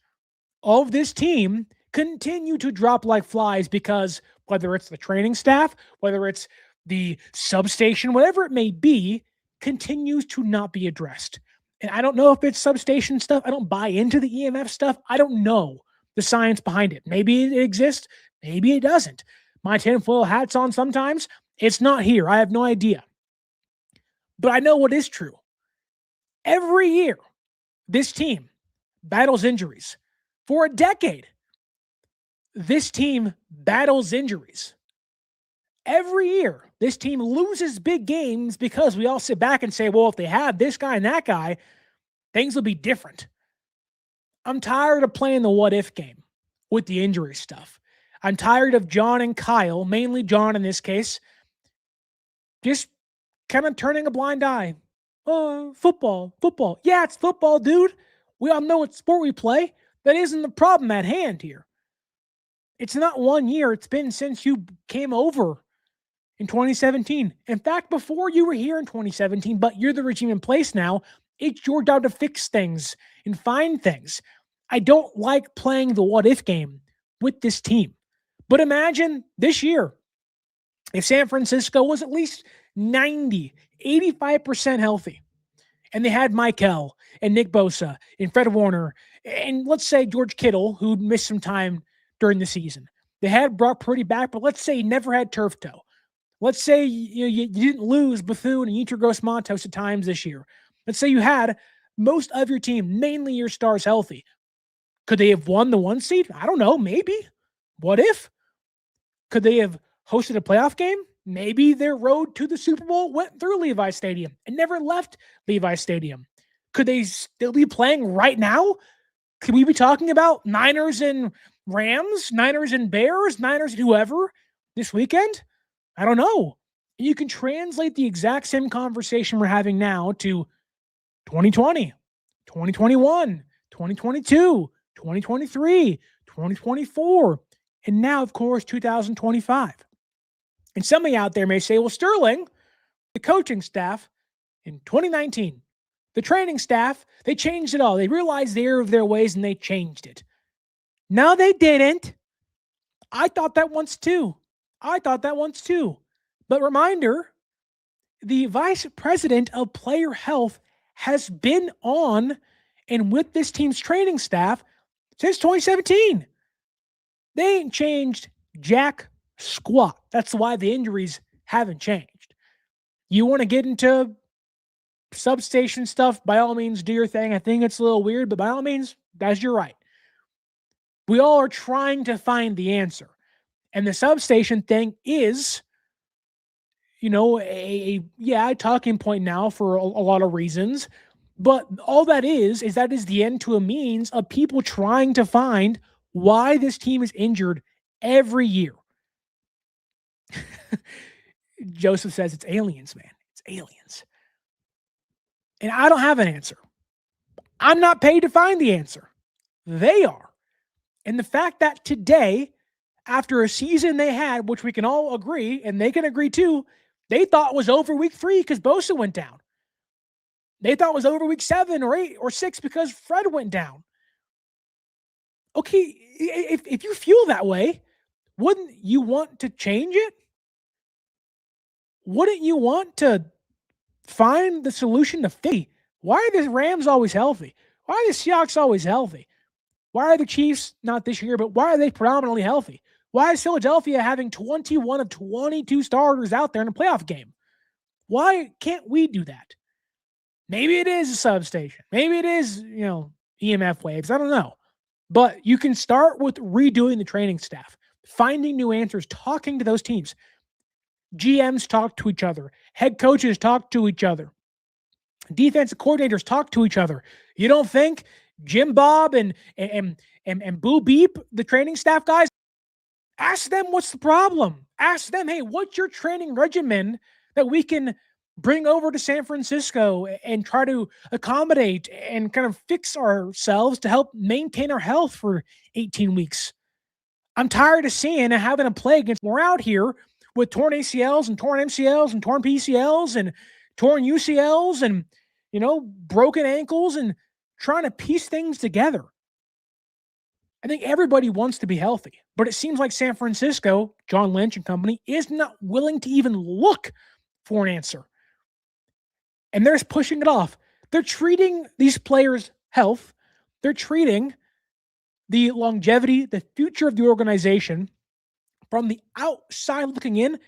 of this team continue to drop like flies because whether it's the training staff, whether it's the substation, whatever it may be, continues to not be addressed. And I don't know if it's substation stuff. I don't buy into the EMF stuff. I don't know the science behind it. Maybe it exists. Maybe it doesn't. My tinfoil hat's on sometimes. It's not here. I have no idea. But I know what is true. Every year, this team battles injuries. For a decade, this team battles injuries. Every year, this team loses big games because we all sit back and say, well, if they had this guy and that guy, things will be different. I'm tired of playing the what-if game with the injury stuff. I'm tired of John and Kyle, mainly John in this case, just kind of turning a blind eye. Oh, football. Yeah, it's football, dude. We all know what sport we play. That isn't the problem at hand here. It's not 1 year. It's been since you came over in 2017. In fact, before you were here in 2017, but you're the regime in place now, it's your job to fix things and find things. I don't like playing the what-if game with this team. But imagine this year, if San Francisco was at least 90, 85% healthy, and they had Mykel and Nick Bosa and Fred Warner, and let's say George Kittle, who missed some time during the season. They had Brock Purdy back, but let's say he never had turf toe. Let's say you didn't lose Bethune and Yetur Gross-Matos at times this year. Let's say you had most of your team, mainly your stars, healthy. Could they have won the 1 seed? I don't know. Maybe. What if? Could they have hosted a playoff game? Maybe their road to the Super Bowl went through Levi Stadium and never left Levi Stadium. Could they still be playing right now Could we be talking about Niners and Rams, Niners and Bears, Niners and whoever this weekend? I don't know. You can translate the exact same conversation we're having now to 2020, 2021, 2022, 2023, 2024, and now, of course, 2025. And somebody out there may say, well, Sterling, the coaching staff in 2019, the training staff, they changed it all. They realized the error of their ways and they changed it. No, they didn't. I thought that once too. But reminder, the vice president of player health has been on and with this team's training staff since 2017. They ain't changed jack squat. That's why the injuries haven't changed. You want to get into substation stuff, by all means, do your thing. I think it's a little weird, but by all means, that's your right. We all are trying to find the answer. And the substation thing is, a talking point now for a lot of reasons. But all that is the end to a means of people trying to find why this team is injured every year. Joseph says it's aliens, man. It's aliens. And I don't have an answer. I'm not paid to find the answer. They are. And the fact that today, after a season they had, which we can all agree, and they can agree too, they thought was over week 3 because Bosa went down. They thought it was over week 7 or 8 or 6 because Fred went down. Okay, if you feel that way, wouldn't you want to change it? Wouldn't you want to find the solution to fix? Why are the Rams always healthy? Why are the Seahawks always healthy? Why are the Chiefs, not this year, but why are they predominantly healthy? Why is Philadelphia having 21 of 22 starters out there in a playoff game? Why can't we do that? Maybe it is a substation. Maybe it is, EMF waves. I don't know. But you can start with redoing the training staff, finding new answers, talking to those teams. GMs talk to each other. Head coaches talk to each other. Defensive coordinators talk to each other. You don't think Jim Bob and Boo Beep, the training staff guys, ask them what's the problem. Ask them, hey, what's your training regimen that we can bring over to San Francisco and try to accommodate and kind of fix ourselves to help maintain our health for 18 weeks. I'm tired of seeing and having to play against. We're out here with torn ACLs and torn MCLs and torn PCLs and torn UCLs and, broken ankles and trying to piece things together. I think everybody wants to be healthy, but it seems like San Francisco, John Lynch and company, is not willing to even look for an answer. And they're just pushing it off. They're treating these players' health. They're treating the longevity, the future of the organization from the outside looking in,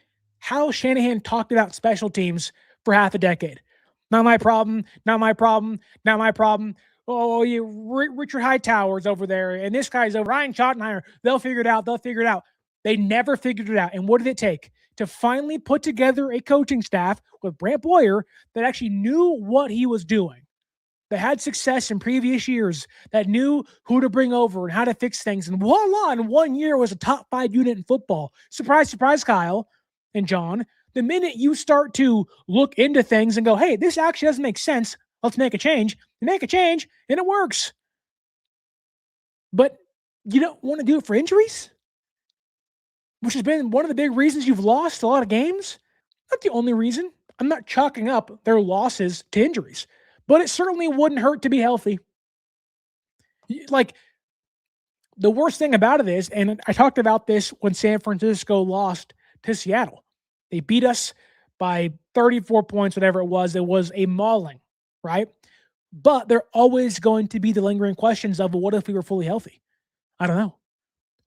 how Shanahan talked about special teams for half a decade. Not my problem, not my problem, not my problem. Oh, Richard Hightower's over there, and this guy's over. Ryan Schottenheimer, they'll figure it out. They never figured it out. And what did it take to finally put together a coaching staff with Brant Boyer that actually knew what he was doing, that had success in previous years, that knew who to bring over and how to fix things? And voila, in 1 year was a top 5 unit in football. Surprise, surprise, Kyle and John. The minute you start to look into things and go, hey, this actually doesn't make sense, let's make a change. You make a change, and it works. But you don't want to do it for injuries, which has been one of the big reasons you've lost a lot of games. Not the only reason. I'm not chalking up their losses to injuries, but it certainly wouldn't hurt to be healthy. Like, the worst thing about it is, and I talked about this when San Francisco lost to Seattle. They beat us by 34 points, whatever it was. It was a mauling, right? But there are always going to be the lingering questions of, well, what if we were fully healthy? I don't know.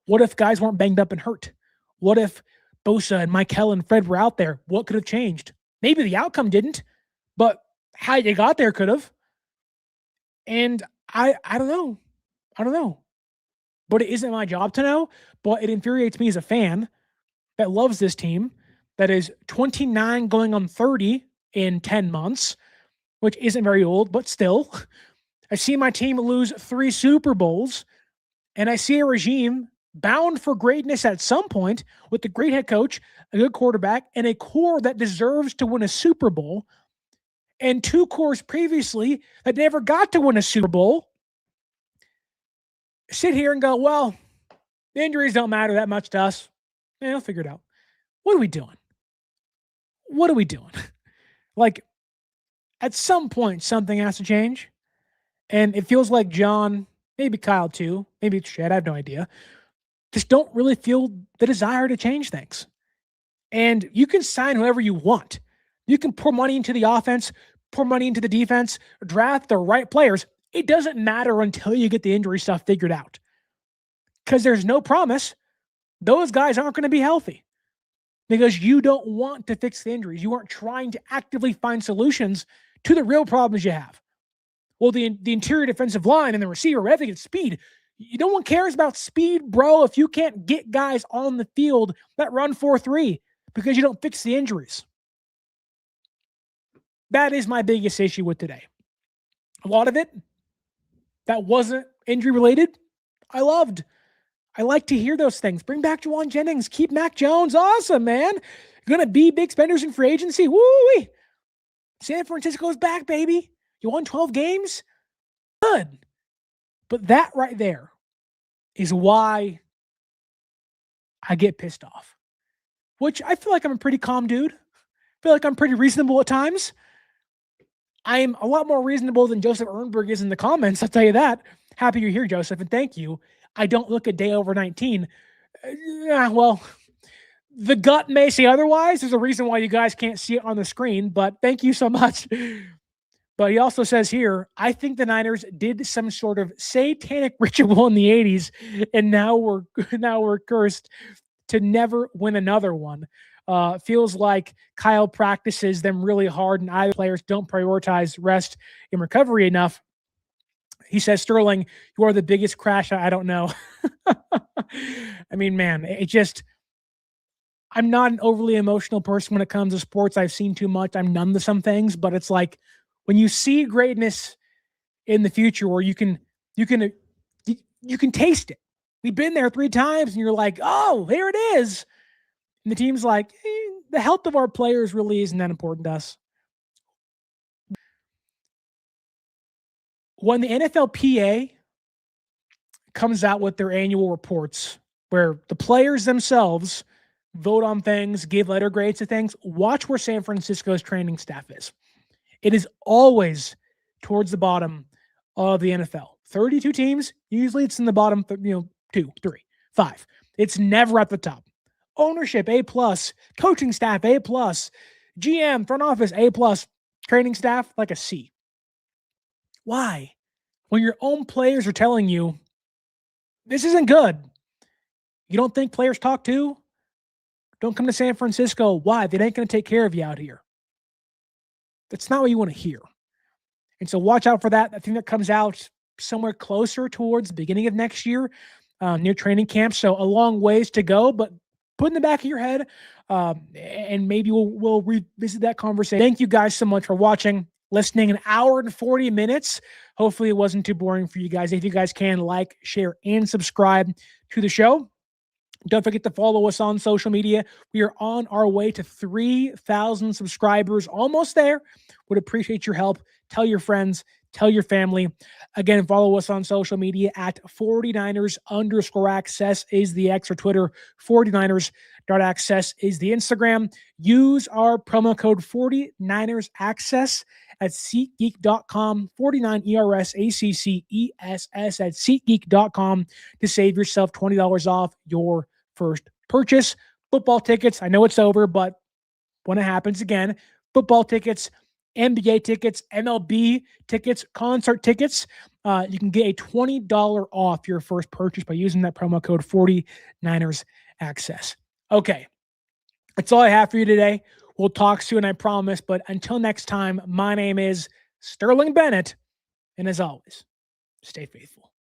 What if guys weren't banged up and hurt? What if Bosa and Mykel and Fred were out there? What could have changed? Maybe the outcome didn't, but how you got there could have. And I don't know. I don't know. But it isn't my job to know. But it infuriates me as a fan that loves this team, that is 29 going on 30 in 10 months, which isn't very old, but still. I see my team lose 3 Super Bowls, and I see a regime bound for greatness at some point with a great head coach, a good quarterback, and a core that deserves to win a Super Bowl, and 2 cores previously that never got to win a Super Bowl sit here and go, well, the injuries don't matter that much to us. I'll figure it out. What are we doing? What are we doing? Like, at some point, something has to change. And it feels like John, maybe Kyle too, maybe it's Shed, I have no idea, just don't really feel the desire to change things. And you can sign whoever you want. You can pour money into the offense, pour money into the defense, draft the right players. It doesn't matter until you get the injury stuff figured out. Because there's no promise those guys aren't going to be healthy. Because you don't want to fix the injuries. You aren't trying to actively find solutions to the real problems you have. Well, the interior defensive line and the receiver, everything is speed. No one cares about speed, bro, if you can't get guys on the field that run 4.3 because you don't fix the injuries. That is my biggest issue with today. A lot of it that wasn't injury related, I loved. I like to hear those things. Bring back Jauan Jennings. Keep Mac Jones. Awesome, man. Going to be big spenders in free agency. Woo-wee. San Francisco's back, baby. You won 12 games? Good. But that right there is why I get pissed off. Which I feel like I'm a pretty calm dude. I feel like I'm pretty reasonable at times. I'm a lot more reasonable than Joseph Ehrenberg is in the comments, I'll tell you that. Happy you're here, Joseph, and thank you. I don't look a day over 19. Well, the gut may say otherwise. There's a reason why you guys can't see it on the screen, but thank you so much. But he also says here, I think the Niners did some sort of satanic ritual in the 80s, and now we're cursed to never win another one. Feels like Kyle practices them really hard, and either players don't prioritize rest and recovery enough. He says, Sterling, you are the biggest crash. I don't know. I mean, man, I'm not an overly emotional person when it comes to sports. I've seen too much. I'm numb to some things, but it's like when you see greatness in the future where you can taste it. We've been there 3 times and you're like, oh, here it is. And the team's like, the health of our players really isn't that important to us. When the NFLPA comes out with their annual reports where the players themselves vote on things, give letter grades to things, watch where San Francisco's training staff is. It is always towards the bottom of the NFL. 32 teams, usually it's in the bottom, 2, 3, 5. It's never at the top. Ownership, A+, coaching staff, A+, GM, front office, A+, training staff, like a C. Why? When your own players are telling you, this isn't good. You don't think players talk to? Don't come to San Francisco. Why? They ain't going to take care of you out here. That's not what you want to hear. And so watch out for that. I think that comes out somewhere closer towards the beginning of next year, near training camp. So a long ways to go, but put in the back of your head, and maybe we'll revisit that conversation. Thank you guys so much for watching, listening. An hour and 40 minutes. Hopefully it wasn't too boring for you guys. If you guys can, like, share, and subscribe to the show. Don't forget to follow us on social media. We are on our way to 3,000 subscribers. Almost there. Would appreciate your help. Tell your friends. Tell your family. Again, follow us on social media at 49ers_access is the X or Twitter. 49ers.access is the Instagram. Use our promo code 49ersaccess at SeatGeek.com. 49ERSACCESS at SeatGeek.com to save yourself $20 off your first purchase. Football tickets, I know it's over, but when it happens again, football tickets, NBA tickets, MLB tickets, concert tickets, you can get a $20 off your first purchase by using that promo code 49ersaccess. Okay, that's all I have for you today. We'll talk soon, I promise. But until next time, my name is Sterling Bennett. And as always, stay faithful.